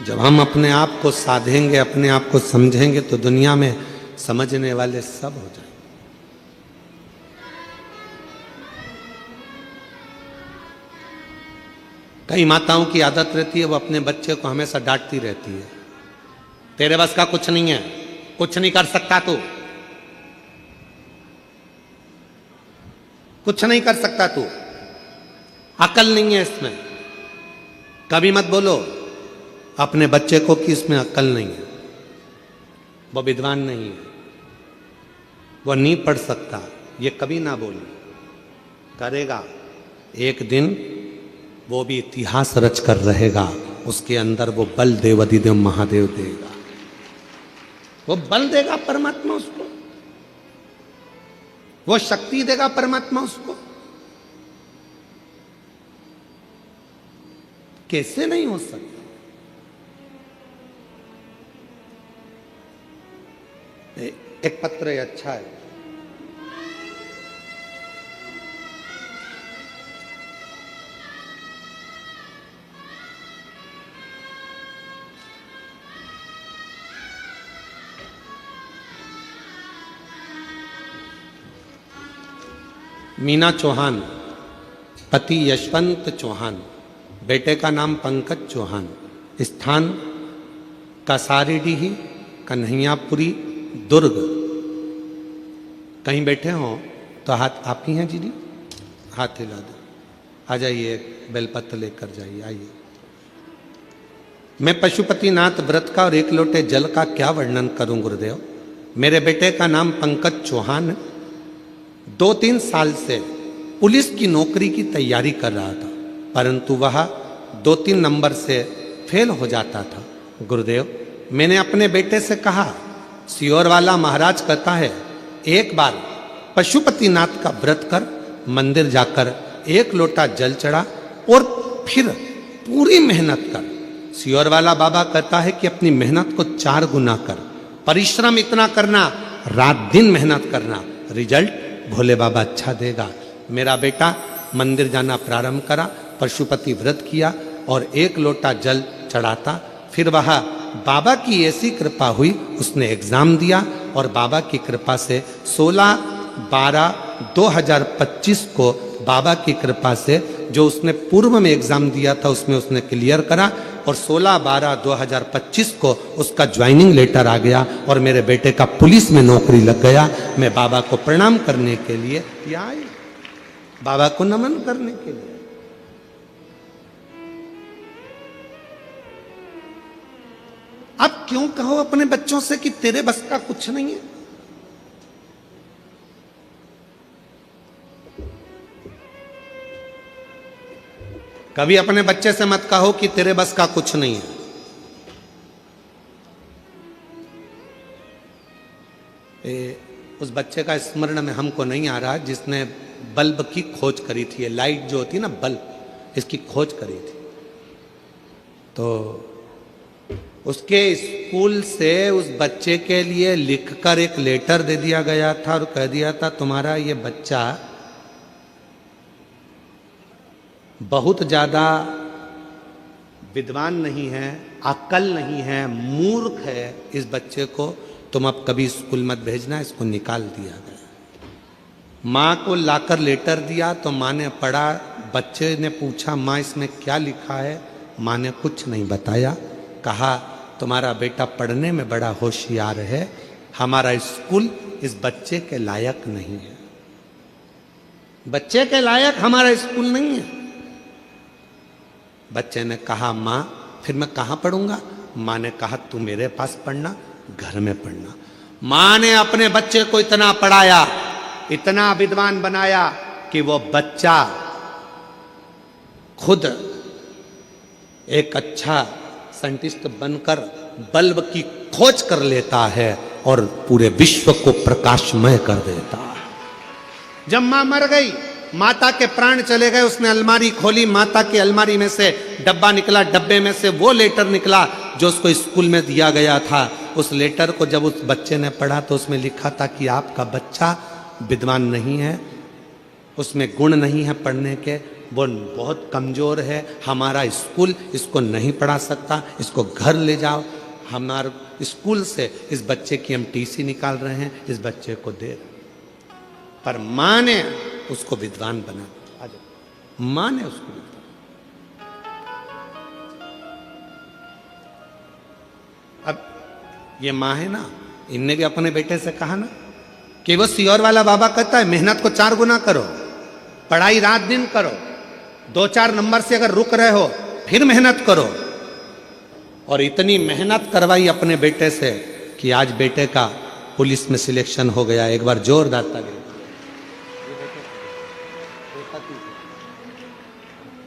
जब हम अपने आप को साधेंगे, अपने आप को समझेंगे, तो दुनिया में समझने वाले सब हो जाएंगे। कई माताओं की आदत रहती है, वो अपने बच्चे को हमेशा डांटती रहती है, तेरे बस का कुछ नहीं है, कुछ नहीं कर सकता तू, कुछ नहीं कर सकता तू, अकल नहीं है इसमें। कभी मत बोलो अपने बच्चे को कि इसमें अक्ल नहीं है, वो विद्वान नहीं है, वो नहीं पढ़ सकता, ये कभी ना बोलो। करेगा एक दिन, वो भी इतिहास रच कर रहेगा, उसके अंदर वो बल देव अधिदेव महादेव देगा, वो बल देगा परमात्मा उसको, वो शक्ति देगा परमात्मा उसको। कैसे नहीं हो सकता? एक पत्र है, अच्छा है। मीना चौहान, पति यशवंत चौहान, बेटे का नाम पंकज चौहान, स्थान कसारीडीह, कन्हैयापुरी, दुर्ग। कहीं बैठे हो तो हाथ आप ही हैं जी? हाथ हिला दो, आ जाइए, बेलपत्र लेकर जाइए, आइए। मैं पशुपतिनाथ व्रत का और एक लोटे जल का क्या वर्णन करूं गुरुदेव। मेरे बेटे का नाम पंकज चौहान, 2-3 साल से पुलिस की नौकरी की तैयारी कर रहा था, परंतु वह 2-3 नंबर से फेल हो जाता था। गुरुदेव, मैंने अपने बेटे से कहा, सियोर वाला महाराज कहता है एक बार पशुपतिनाथ का व्रत कर, मंदिर जाकर एक लोटा जल चढ़ा और फिर पूरी मेहनत कर। सियोर वाला बाबा कहता है कि अपनी मेहनत को 4 गुना कर, परिश्रम इतना करना, रात दिन मेहनत करना, रिजल्ट भोले बाबा अच्छा देगा। मेरा बेटा मंदिर जाना प्रारंभ करा, पशुपति व्रत किया और एक लोटा जल चढ़ाता। फिर वह बाबा की ऐसी कृपा हुई, उसने एग्जाम दिया और बाबा की कृपा से 16/12/2025 को बाबा की कृपा से जो उसने पूर्व में एग्जाम दिया था उसमें उसने क्लियर करा और 16/12/2025 को उसका ज्वाइनिंग लेटर आ गया और मेरे बेटे का पुलिस में नौकरी लग गया। मैं बाबा को प्रणाम करने के लिए यहाँ आई, बाबा को नमन करने के लिए। अब क्यों कहो अपने बच्चों से कि तेरे बस का कुछ नहीं है? कभी अपने बच्चे से मत कहो कि तेरे बस का कुछ नहीं है। उस बच्चे का स्मरण में हमको नहीं आ रहा जिसने बल्ब की खोज करी थी, ये लाइट जो होती है ना बल्ब, इसकी खोज करी थी। तो उसके स्कूल से उस बच्चे के लिए लिखकर एक लेटर दे दिया गया था और कह दिया था तुम्हारा ये बच्चा बहुत ज्यादा विद्वान नहीं है, अक्ल नहीं है, मूर्ख है, इस बच्चे को तुम अब कभी स्कूल मत भेजना, इसको निकाल दिया गया। माँ को लाकर लेटर दिया तो माँ ने पढ़ा, बच्चे ने पूछा माँ इसमें क्या लिखा है, माँ ने कुछ नहीं बताया, कहा तुम्हारा बेटा पढ़ने में बड़ा होशियार है, हमारा स्कूल इस बच्चे के लायक नहीं है, बच्चे के लायक हमारा स्कूल नहीं है। बच्चे ने कहा माँ फिर मैं कहाँ पढ़ूंगा? माँ ने कहा तू मेरे पास पढ़ना, घर में पढ़ना। माँ ने अपने बच्चे को इतना पढ़ाया, इतना विद्वान बनाया कि वो बच्चा खुद एक अच्छा साइंटिस्ट बनकर बल्ब की खोज कर लेता है और पूरे विश्व को प्रकाशमय कर देता है। जब मां मर गई, माता के प्राण चले गए, उसने अलमारी खोली, माता की अलमारी में से डब्बा निकला, डब्बे में से वो लेटर निकला जो उसको स्कूल में दिया गया था। उस लेटर को जब उस बच्चे ने पढ़ा तो उसमें लिखा था कि आपका बच्चा विद्वान नहीं है, उसमें गुण नहीं है पढ़ने के, वो बहुत कमजोर है, हमारा स्कूल इसको नहीं पढ़ा सकता, इसको घर ले जाओ, हमारे स्कूल से इस बच्चे की हम टीसी निकाल रहे हैं, इस बच्चे को दे रहे। पर माँ ने उसको विद्वान बना, माँ ने उसको विद्वान। अब ये माँ है ना, इनने भी अपने बेटे से कहा ना कि वो सियोर वाला बाबा कहता है मेहनत को 4 गुना करो, पढ़ाई रात दिन करो, 2-4 नंबर से अगर रुक रहे हो फिर मेहनत करो। और इतनी मेहनत करवाई अपने बेटे से कि आज बेटे का पुलिस में सिलेक्शन हो गया। एक बार जोरदार ताली,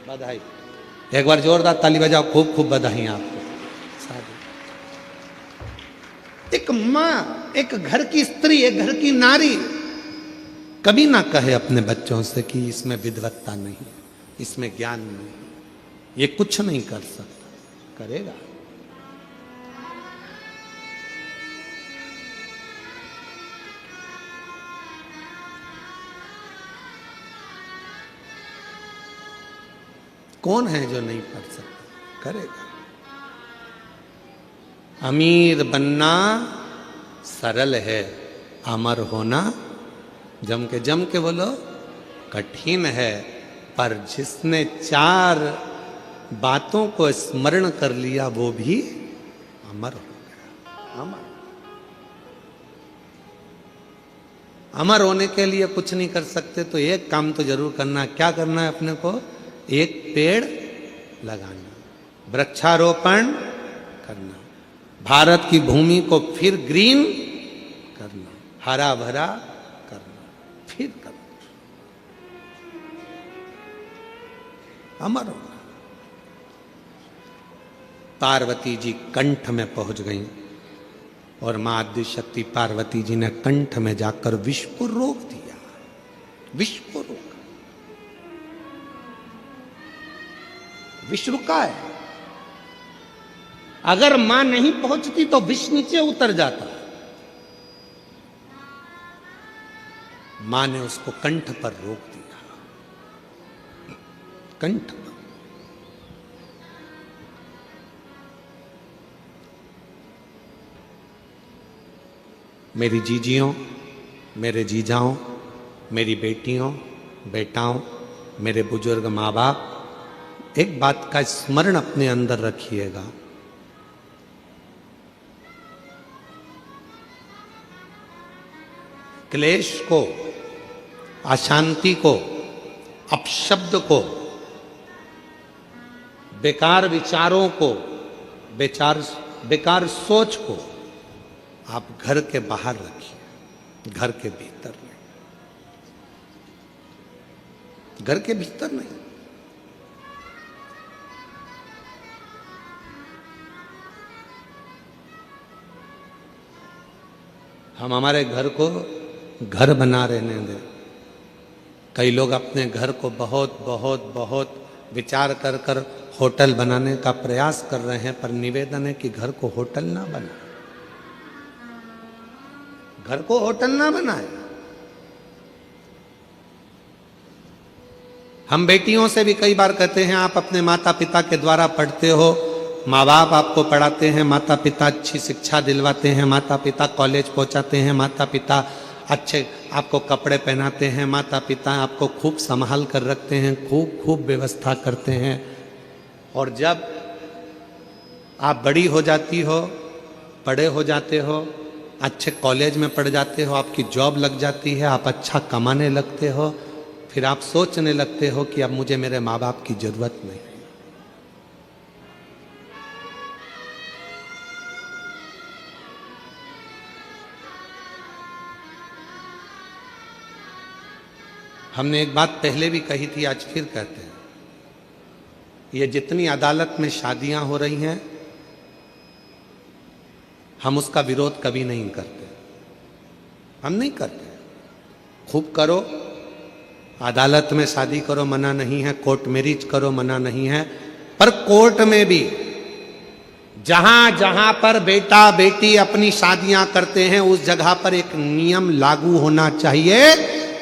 बधाई, एक बार जोरदार ताली बजाओ, खूब खूब बधाई आपको। एक माँ, एक घर की स्त्री, एक घर की नारी कभी ना कहे अपने बच्चों से कि इसमें विद्वत्ता नहीं, इसमें ज्ञान नहीं, ये कुछ नहीं कर सकता, करेगा। कौन है जो नहीं पढ़ सकता, करेगा। अमीर बनना सरल है, अमर होना जम के बोलो कठिन है। पर जिसने 4 बातों को स्मरण कर लिया वो भी अमर हो गया। अमर होने के लिए कुछ नहीं कर सकते तो एक काम तो जरूर करना। क्या करना है अपने को? एक पेड़ लगाना, वृक्षारोपण करना, भारत की भूमि को फिर ग्रीन करना, हरा भरा करना, फिर करना, अमर होना। पार्वती जी कंठ में पहुंच गई और मां आद्य शक्ति पार्वती जी ने कंठ में जाकर विष को रोक दिया, विष को रोका। विष रुका है। अगर मां नहीं पहुंचती तो विष नीचे उतर जाता। मां ने उसको कंठ पर रोक दिया, कंठ पर। मेरी जीजियों, मेरे जीजाओं, मेरी बेटियों, बेटाओं, मेरे बुजुर्ग माँ बाप, एक बात का स्मरण अपने अंदर रखिएगा। क्लेश को, अशांति को, अपशब्द को, बेकार विचारों को, बेकार सोच को आप घर के बाहर रखिए, घर के भीतर नहीं, घर के भीतर नहीं। हम हमारे घर को घर बना रहने दें। कई लोग अपने घर को बहुत बहुत बहुत विचार कर कर होटल बनाने का प्रयास कर रहे हैं, पर निवेदन है कि घर को होटल ना बनाए, घर को होटल ना बनाए। हम बेटियों से भी कई बार कहते हैं आप अपने माता पिता के द्वारा पढ़ते हो, माँ बाप आपको पढ़ाते हैं, माता पिता अच्छी शिक्षा दिलवाते हैं, माता पिता कॉलेज पहुंचाते हैं, माता पिता अच्छे आपको कपड़े पहनाते हैं, माता पिता आपको खूब संभाल कर रखते हैं, खूब खूब व्यवस्था करते हैं। और जब आप बड़ी हो जाती हो, बड़े हो जाते हो, अच्छे कॉलेज में पढ़ जाते हो, आपकी जॉब लग जाती है, आप अच्छा कमाने लगते हो, फिर आप सोचने लगते हो कि अब मुझे मेरे माँ बाप की जरूरत नहीं। हमने एक बात पहले भी कही थी, आज फिर कहते हैं, ये जितनी अदालत में शादियां हो रही हैं, हम उसका विरोध कभी नहीं करते, हम नहीं करते। खूब करो, अदालत में शादी करो, मना नहीं है, कोर्ट मैरिज करो, मना नहीं है, पर कोर्ट में भी जहां जहां पर बेटा बेटी अपनी शादियां करते हैं, उस जगह पर एक नियम लागू होना चाहिए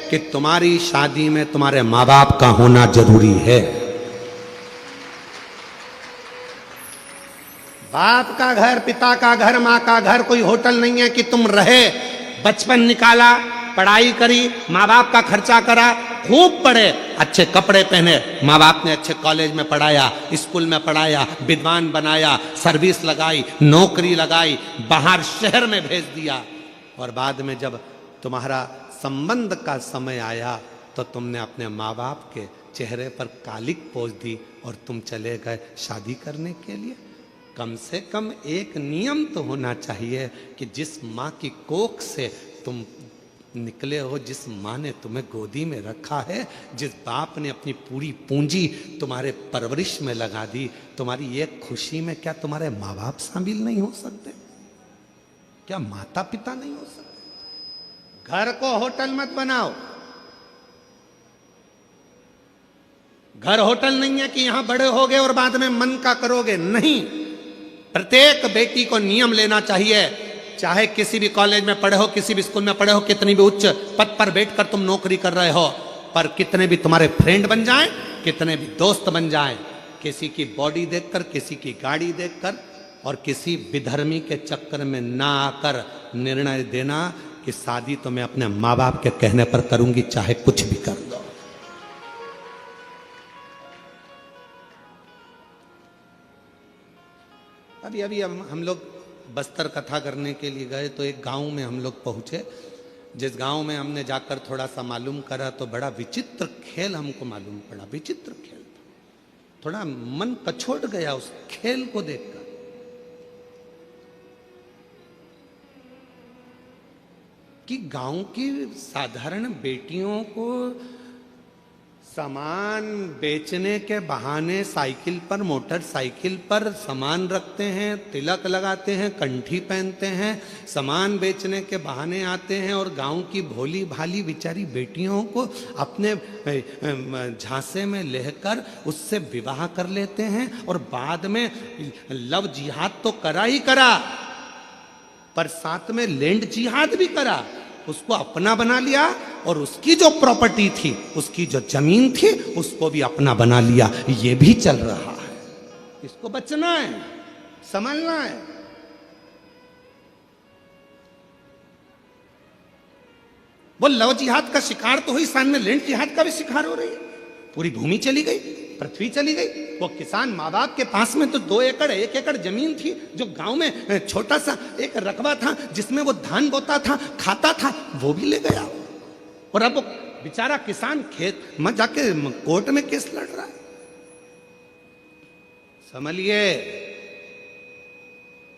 कि तुम्हारी शादी में तुम्हारे माँ बाप का होना जरूरी है। बाप का घर, पिता का घर, माँ का घर कोई होटल नहीं है कि तुम रहे, बचपन निकाला, पढ़ाई करी, माँ बाप का खर्चा करा, खूब पढ़े, अच्छे कपड़े पहने, माँ बाप ने अच्छे कॉलेज में पढ़ाया, स्कूल में पढ़ाया, विद्वान बनाया, सर्विस लगाई, नौकरी लगाई, बाहर शहर में भेज दिया, और बाद में जब तुम्हारा संबंध का समय आया तो तुमने अपने माँ बाप के चेहरे पर कालिक पोंछ दी और तुम चले गए शादी करने के लिए। कम से कम एक नियम तो होना चाहिए कि जिस माँ की कोख से तुम निकले हो, जिस माँ ने तुम्हें गोदी में रखा है, जिस बाप ने अपनी पूरी पूंजी तुम्हारे परवरिश में लगा दी, तुम्हारी ये खुशी में क्या तुम्हारे माँ बाप शामिल नहीं हो सकते? क्या माता पिता नहीं हो सकते? घर को होटल मत बनाओ। घर होटल नहीं है कि यहां बड़े होगे और बाद में मन का करोगे, नहीं। प्रत्येक बेटी को नियम लेना चाहिए, चाहे किसी भी कॉलेज में पढ़े हो, किसी भी स्कूल में पढ़े हो, कितनी भी उच्च पद पर बैठकर तुम नौकरी कर रहे हो, पर कितने भी तुम्हारे फ्रेंड बन जाएं, कितने भी दोस्त बन जाएं, किसी की बॉडी देखकर, किसी की गाड़ी देखकर और किसी विधर्मी के चक्कर में ना आकर निर्णय देना कि शादी तो मैं अपने माँ बाप के कहने पर करूंगी, चाहे कुछ भी कर दो। अभी अभी हम लोग बस्तर कथा करने के लिए गए तो एक गांव में हम लोग पहुंचे, जिस गांव में हमने जाकर थोड़ा सा मालूम करा तो बड़ा विचित्र खेल हमको मालूम पड़ा। विचित्र खेल था, थोड़ा मन कछोट गया उस खेल को देखकर। कि गांव की साधारण बेटियों को सामान बेचने के बहाने साइकिल पर, मोटरसाइकिल पर सामान रखते हैं, तिलक लगाते हैं, कंठी पहनते हैं, सामान बेचने के बहाने आते हैं और गांव की भोली भाली बेचारी बेटियों को अपने झांसे में लेकर उससे विवाह कर लेते हैं, और बाद में लव जिहाद तो करा ही करा, पर साथ में लैंड जिहाद भी करा, उसको अपना बना लिया, और उसकी जो प्रॉपर्टी थी, उसकी जो जमीन थी, उसको भी अपना बना लिया। ये भी चल रहा है। इसको बचना है, संभलना है। वो लव जिहाद का शिकार तो हुई, साथ में लैंड जिहाद का भी शिकार हो रही है। पूरी भूमि चली गई, पृथ्वी चली गई। वो किसान माँ बाप के पास में तो 2 एकड़ 1 एकड़ जमीन थी, जो गांव में छोटा सा एक रकबा था जिसमें वो धान बोता था, खाता था, वो भी ले गया। और अब वो बेचारा किसान खेत में जाके कोर्ट में केस लड़ रहा है। समझिए,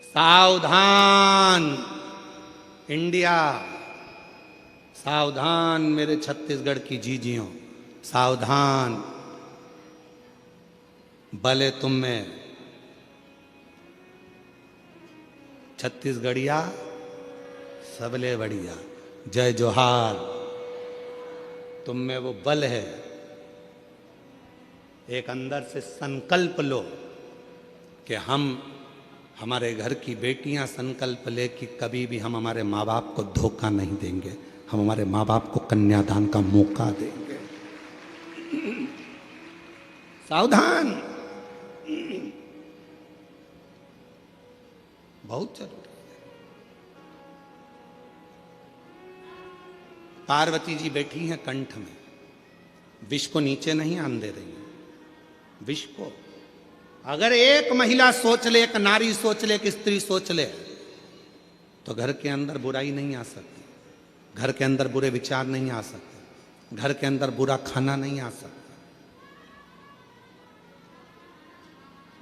सावधान इंडिया, सावधान मेरे छत्तीसगढ़ की जीजियों, सावधान। भले तुम में छत्तीसगढ़िया सबले बढ़िया, जय जोहार। तुम में वो बल है, एक अंदर से संकल्प लो कि हम, हमारे घर की बेटियां संकल्प ले कि कभी भी हम हमारे माँ बाप को धोखा नहीं देंगे, हम हमारे माँ बाप को कन्यादान का मौका देंगे। सावधान, बहुत जरूरी है। पार्वती जी बैठी हैं कंठ में, विष को नीचे नहीं आने दे रही हैं। विष को अगर एक महिला सोच ले, एक नारी सोच ले, एक स्त्री सोच ले, तो घर के अंदर बुराई नहीं आ सकती, घर के अंदर बुरे विचार नहीं आ सकते, घर के अंदर बुरा खाना नहीं आ सकता,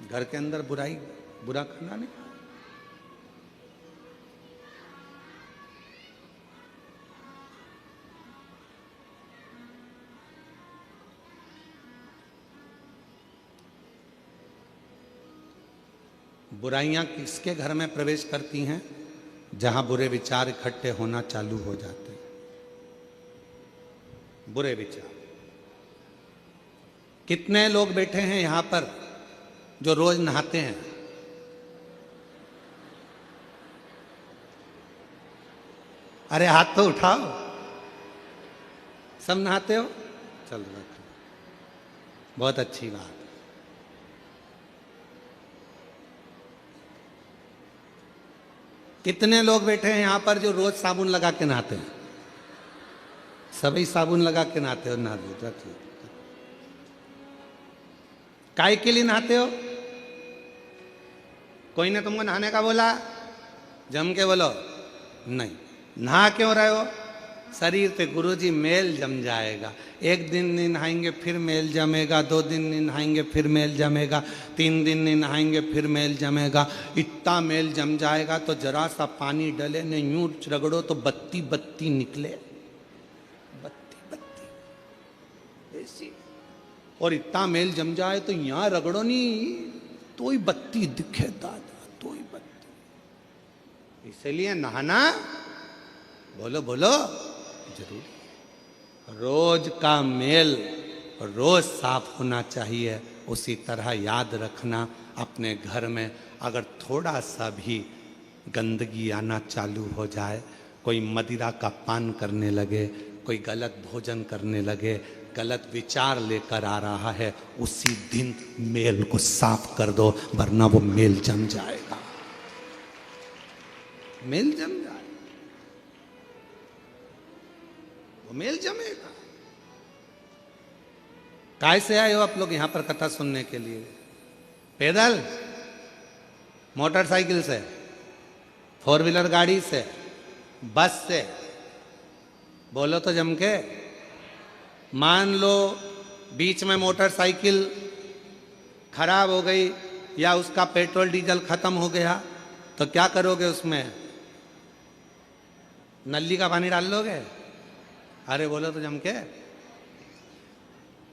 घर के अंदर बुराई, बुरा खाना नहीं। बुराइयां किसके घर में प्रवेश करती हैं? जहां बुरे विचार इकट्ठे होना चालू हो जाते हैं। बुरे विचार, कितने लोग बैठे हैं यहां पर जो रोज नहाते हैं? अरे हाथ तो उठाओ, सब नहाते हो? चलो रखो, बहुत अच्छी बात। कितने लोग बैठे हैं यहां पर जो रोज साबुन लगा के नहाते हैं? सभी साबुन लगा के नहाते हो? नहा दो, रखिए। काय के लिए नहाते हो? कोई ने तुमको नहाने का बोला? जम के बोलो नहीं। नहा क्यों रहे हो? शरीर पे गुरुजी मेल जम जाएगा। एक दिन नहीं नहाएंगे फिर मेल जमेगा, 2 दिन नहीं नहाएंगे फिर मेल जमेगा, 3 दिन नहीं नहाएंगे फिर मेल जमेगा। इतना मेल जम जाएगा तो जरा सा पानी डले ने यूं रगड़ो तो बत्ती बत्ती निकले, बत्ती बत्ती ऐसी। और इतना मेल जम जाए तो यहां रगड़ो नहीं तो ही बत्ती दिखे दादा, तो ही बत्ती। इसलिए नहाना, बोलो बोलो, जरूर। रोज का मेल रोज साफ होना चाहिए। उसी तरह याद रखना, अपने घर में अगर थोड़ा सा भी गंदगी आना चालू हो जाए, कोई मदिरा का पान करने लगे, कोई गलत भोजन करने लगे, गलत विचार लेकर आ रहा है, उसी दिन मेल को साफ कर दो, वरना वो मेल जम जाएगा, मेल जम जाएगा, वो मेल जमेगा। काय से आए हो आप लोग यहां पर कथा सुनने के लिए? पैदल, मोटरसाइकिल से, 4 व्हीलर गाड़ी से, बस से? बोलो तो जम के। मान लो बीच में मोटरसाइकिल खराब हो गई या उसका पेट्रोल डीजल खत्म हो गया, तो क्या करोगे उसमें? नली का पानी डाल लोगे? अरे बोलो तो जम के।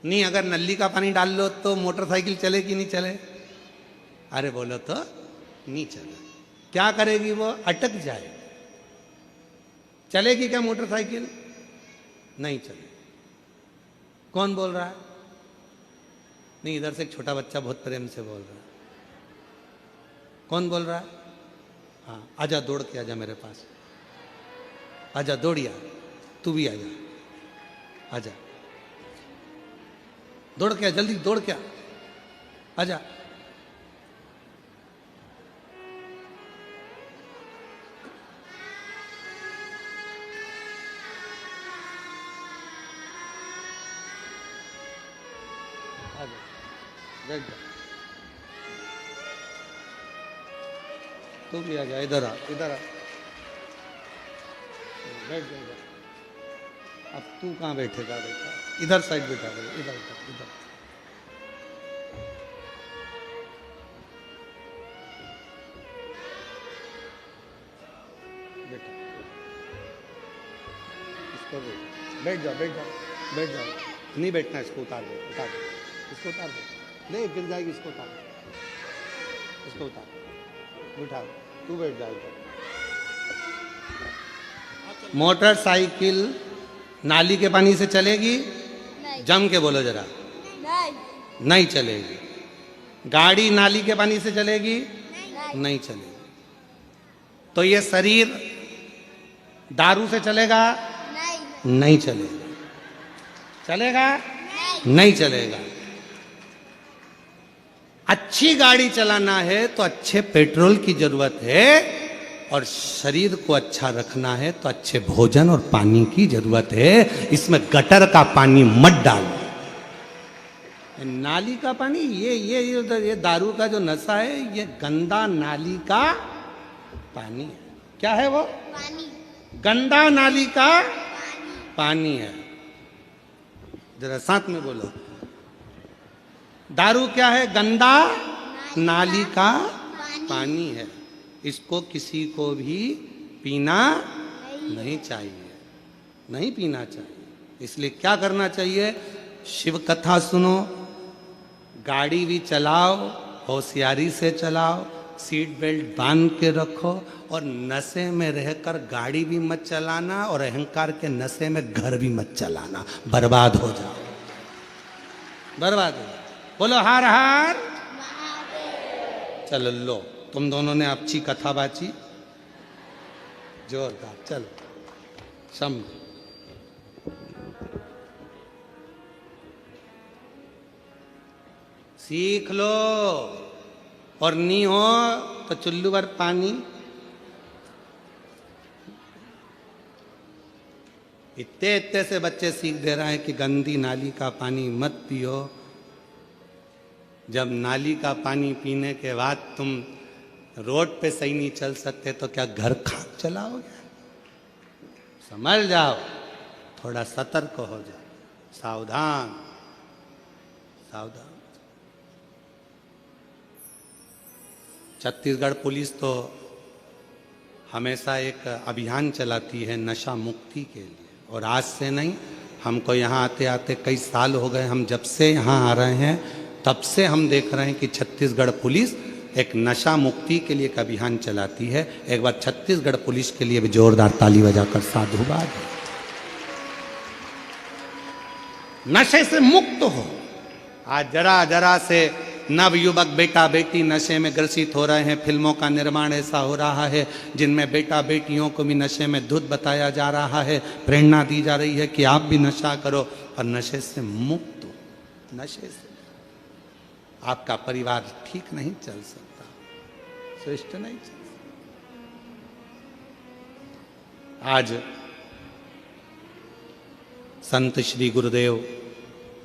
नहीं, अगर नली का पानी डाल लो तो मोटरसाइकिल चले कि नहीं चले? अरे बोलो तो नहीं चले। क्या करेगी वो? अटक जाए। चलेगी क्या मोटरसाइकिल? नहीं चले। कौन बोल रहा है? नहीं, इधर से एक छोटा बच्चा बहुत प्रेम से बोल रहा है। कौन बोल रहा है? हाँ, आजा, दौड़ के आजा मेरे पास, आजा, दौड़िया, तू भी आजा, आजा, दौड़ के, जल्दी दौड़ के आजा। बैठ जा, तू भी आ जा, इधर आ, इधर आ, बैठ जा इधर। अब तू कहाँ बैठेगा बेटा? इधर साइड बैठा, इधर इधर इधर। बेटा इसको बैठ जा, बैठ जा, बैठ जा। नहीं बैठना, इसको उतार दे, उतार दे, इसको उतार दे। नहीं, गिर जाएगी, इसको उतार, इसको उतार, बिठा, तू बैठ जा इधर। हाँ मोटरसाइकिल नाली के पानी से चलेगी? नहीं जम के बोलो जरा। नहीं नहीं चलेगी। गाड़ी नाली के पानी से चलेगी? नहीं नहीं चलेगी। तो ये शरीर दारू से चलेगा? नहीं नहीं चलेगा। चलेगा? नहीं नहीं चलेगा। अच्छी गाड़ी चलाना है तो अच्छे पेट्रोल की जरूरत है, और शरीर को अच्छा रखना है तो अच्छे भोजन और पानी की जरूरत है। इसमें गटर का पानी मत डालो। नाली का पानी, ये दारू का जो नशा है, ये गंदा नाली का पानी है। क्या है वो? पानी गंदा नाली का पानी पानी है। जरा साथ में बोलो। दारू क्या है? गंदा नाली का पानी है। इसको किसी को भी पीना नहीं चाहिए, नहीं पीना चाहिए। इसलिए क्या करना चाहिए? शिव कथा सुनो, गाड़ी भी चलाओ, होशियारी से चलाओ, सीट बेल्ट बांध के रखो, और नशे में रहकर गाड़ी भी मत चलाना, और अहंकार के नशे में घर भी मत चलाना। बर्बाद हो जाओ, बर्बाद हो जाओ। बोलो हार हार। चलो लो, तुम दोनों ने अच्छी कथा बाची, जोरदार। चलो सम सीख लो, और नहीं हो तो चुल्लू भर पानी। इतने इतने से बच्चे सीख दे रहे हैं कि गंदी नाली का पानी मत पियो। जब नाली का पानी पीने के बाद तुम रोड पे सही नहीं चल सकते तो क्या घर खाक चलाओगे? समझ जाओ, थोड़ा सतर्क हो जाओ, सावधान सावधान। छत्तीसगढ़ पुलिस तो हमेशा एक अभियान चलाती है नशा मुक्ति के लिए, और आज से नहीं, हमको यहाँ आते आते कई साल हो गए। हम जब से यहाँ आ रहे हैं तब से हम देख रहे हैं कि छत्तीसगढ़ पुलिस एक नशा मुक्ति के लिए एक अभियान चलाती है। एक बार छत्तीसगढ़ पुलिस के लिए भी जोरदार ताली बजाकर साधुवाद। नशे से मुक्त हो। आज जरा जरा से नव युवक बेटा बेटी नशे में ग्रसित हो रहे हैं। फिल्मों का निर्माण ऐसा हो रहा है जिनमें बेटा बेटियों को भी नशे में धुत बताया जा रहा है, प्रेरणा दी जा रही है कि आप भी नशा करो, और नशे से मुक्त हो। नशे से आपका परिवार ठीक नहीं चल सकता, श्रेष्ठ नहीं चल सकता। आज संत श्री गुरुदेव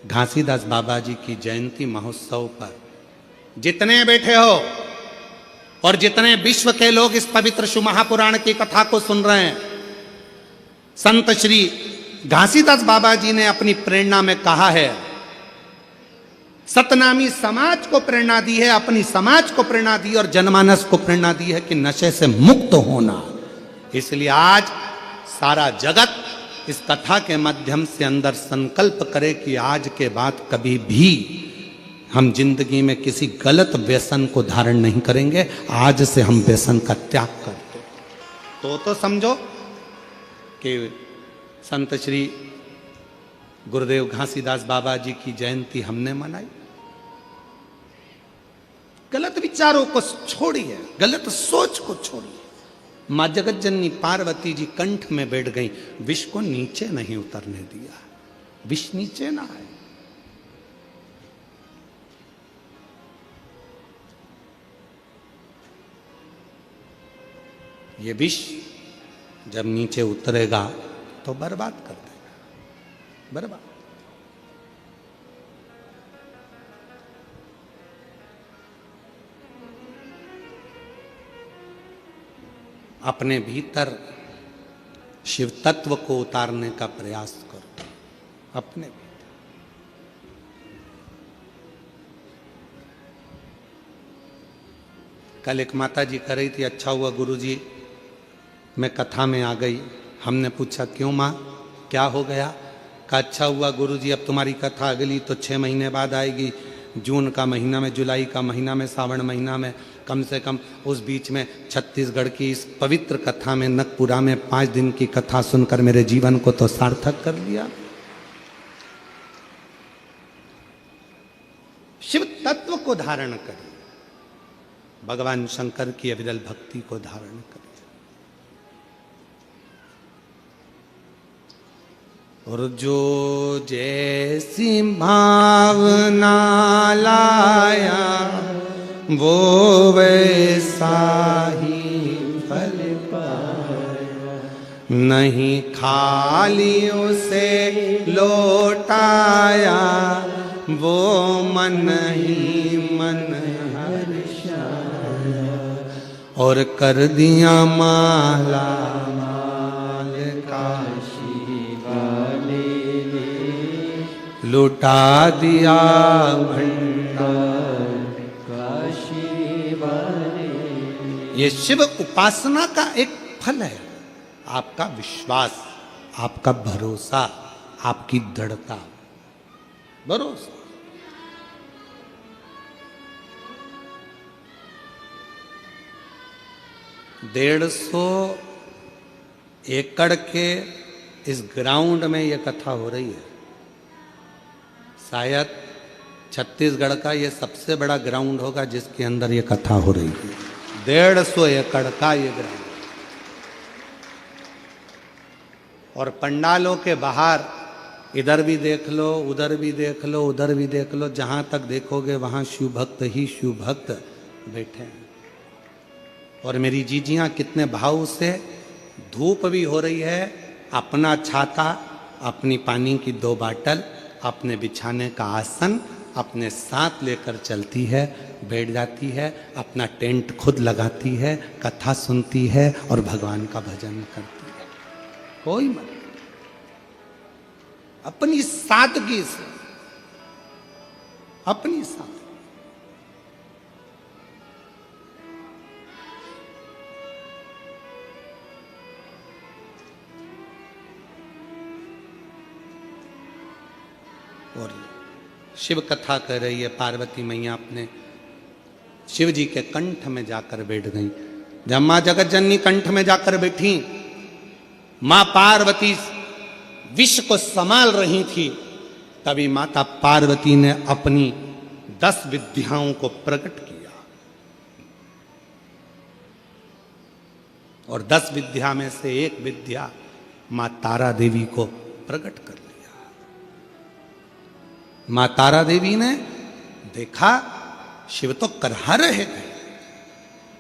घासीदास बाबा जी की जयंती महोत्सव पर जितने बैठे हो और जितने विश्व के लोग इस पवित्र शिव महापुराण की कथा को सुन रहे हैं, संत श्री घासीदास बाबा जी ने अपनी प्रेरणा में कहा है, सतनामी समाज को प्रेरणा दी है, अपनी समाज को प्रेरणा दी और जनमानस को प्रेरणा दी है कि नशे से मुक्त होना। इसलिए आज सारा जगत इस कथा के माध्यम से अंदर संकल्प करे कि आज के बाद कभी भी हम जिंदगी में किसी गलत व्यसन को धारण नहीं करेंगे। आज से हम व्यसन का त्याग करते तो समझो कि संत श्री गुरुदेव घासीदास बाबा जी की जयंती हमने मनाई। गलत विचारों को छोड़िए, गलत सोच को छोड़िए। मां जगत जननी पार्वती जी कंठ में बैठ गई, विष को नीचे नहीं उतरने दिया। विष नीचे ना आए। ये विष जब नीचे उतरेगा तो बर्बाद कर देगा, बर्बाद। अपने भीतर शिव तत्व को उतारने का प्रयास करो, अपने भीतर। कल एक माता जी कह रही थी, अच्छा हुआ गुरुजी मैं कथा में आ गई। हमने पूछा क्यों माँ, क्या हो गया? कहा अच्छा हुआ गुरुजी अब तुम्हारी कथा अगली तो 6 महीने बाद आएगी, जून का महीना में, जुलाई का महीना में, सावन महीना में। कम से कम उस बीच में छत्तीसगढ़ की इस पवित्र कथा में नकपुरा में 5 दिन की कथा सुनकर मेरे जीवन को तो सार्थक कर लिया। शिव तत्व को धारण करिए, भगवान शंकर की अविरल भक्ति को धारण करिए। और जो जैसी भावना लाया वो वैसा ही फल पाया, नहीं खाली उसे लौटाया वो मन ही मन हर्षाया, और कर दिया माला माल काशी वाले, लुटा दिया भंडार काशी वाले। ये शिव उपासना का एक फल है, आपका विश्वास, आपका भरोसा, आपकी दृढ़ता, भरोसा। 150 एकड़ के इस ग्राउंड में यह कथा हो रही है। शायद छत्तीसगढ़ का यह सबसे बड़ा ग्राउंड होगा जिसके अंदर यह कथा हो रही है। 150 एकड़ का यह ग्राउंड, और पंडालों के बाहर इधर भी देख लो, उधर भी देख लो, उधर भी देख लो, जहां तक देखोगे वहां शिव भक्त ही शिव भक्त बैठे हैं। और मेरी जीजियां कितने भाव से, धूप भी हो रही है, अपना छाता, अपनी पानी की 2 बाटल, अपने बिछाने का आसन अपने साथ लेकर चलती है, बैठ जाती है, अपना टेंट खुद लगाती है, कथा सुनती है और भगवान का भजन करती है। कोई मत, अपनी सादगी से, अपनी सादगी। और शिव कथा कर रही है पार्वती मैया, अपने शिव जी के कंठ में जाकर बैठ गई। जब मां जगत जननी कंठ में जाकर बैठी, मां पार्वती विश्व को संभाल रही थी, तभी माता पार्वती ने अपनी 10 विद्याओं को प्रकट किया। और 10 विद्या में से एक विद्या मां तारा देवी को प्रकट कर लिया। मां तारा देवी ने देखा शिव तो करहा रहे थे,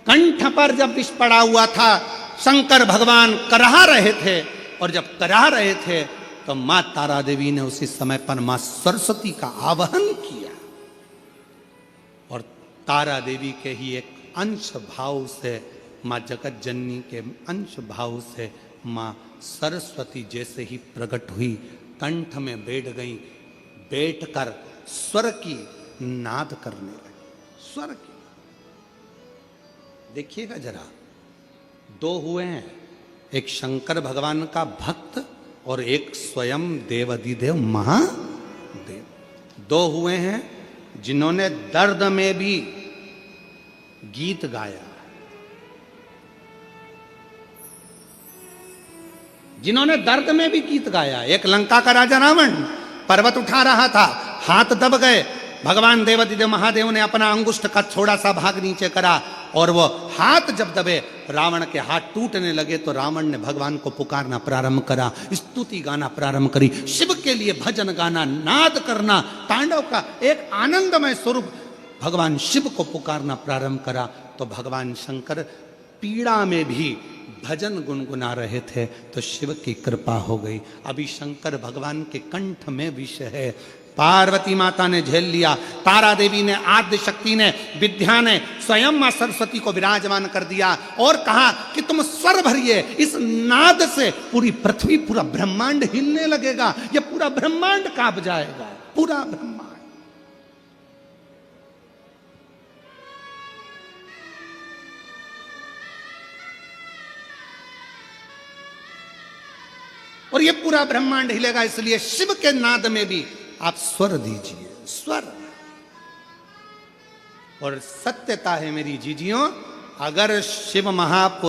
कंठ पर जब विष पड़ा हुआ था, शंकर भगवान करहा रहे थे, और जब करहा रहे थे तो मां तारा देवी ने उसी समय पर मां सरस्वती का आवाहन किया, और तारा देवी के ही एक अंश भाव से, मां जगत जननी के अंश भाव से मां सरस्वती जैसे ही प्रकट हुई, कंठ में बैठ गई, बैठकर स्वर की नाद करने लगी। स्वर की, देखिएगा जरा, 2 हुए हैं, एक शंकर भगवान का भक्त और एक स्वयं देवाधिदेव महादेव। 2 हुए हैं जिन्होंने दर्द में भी गीत गाया, जिन्होंने दर्द में भी गीत गाया। एक लंका का राजा रावण पर्वत उठा रहा था, हाथ दब गए, भगवान देवाधिदेव महादेव ने अपना अंगुष्ठ का थोड़ा सा भाग नीचे करा, और वो हाथ जब दबे, रावण के हाथ टूटने लगे, तो रावण ने भगवान को पुकारना प्रारंभ करा, स्तुति गाना प्रारंभ करी, शिव के लिए भजन गाना, नाद करना, तांडव का एक आनंदमय स्वरूप भगवान शिव को पुकारना प्रारंभ करा। तो भगवान शंकर पीड़ा में भी भजन गुनगुना रहे थे, तो शिव की कृपा हो गई। अभी शंकर भगवान के कंठ में विष है, पार्वती माता ने झेल लिया, तारा देवी ने, आद्य शक्ति ने, विद्या ने स्वयं मां सरस्वती को विराजमान कर दिया, और कहा कि तुम स्वर भरिए, इस नाद से पूरी पृथ्वी, पूरा ब्रह्मांड हिलने लगेगा, ये पूरा ब्रह्मांड कांप जाएगा, पूरा ब्रह्मांड। और ये पूरा ब्रह्मांड हिलेगा, इसलिए शिव के नाद में भी आप स्वर दीजिए, स्वर। और सत्यता है मेरी जीजियों, अगर शिव महापुरुष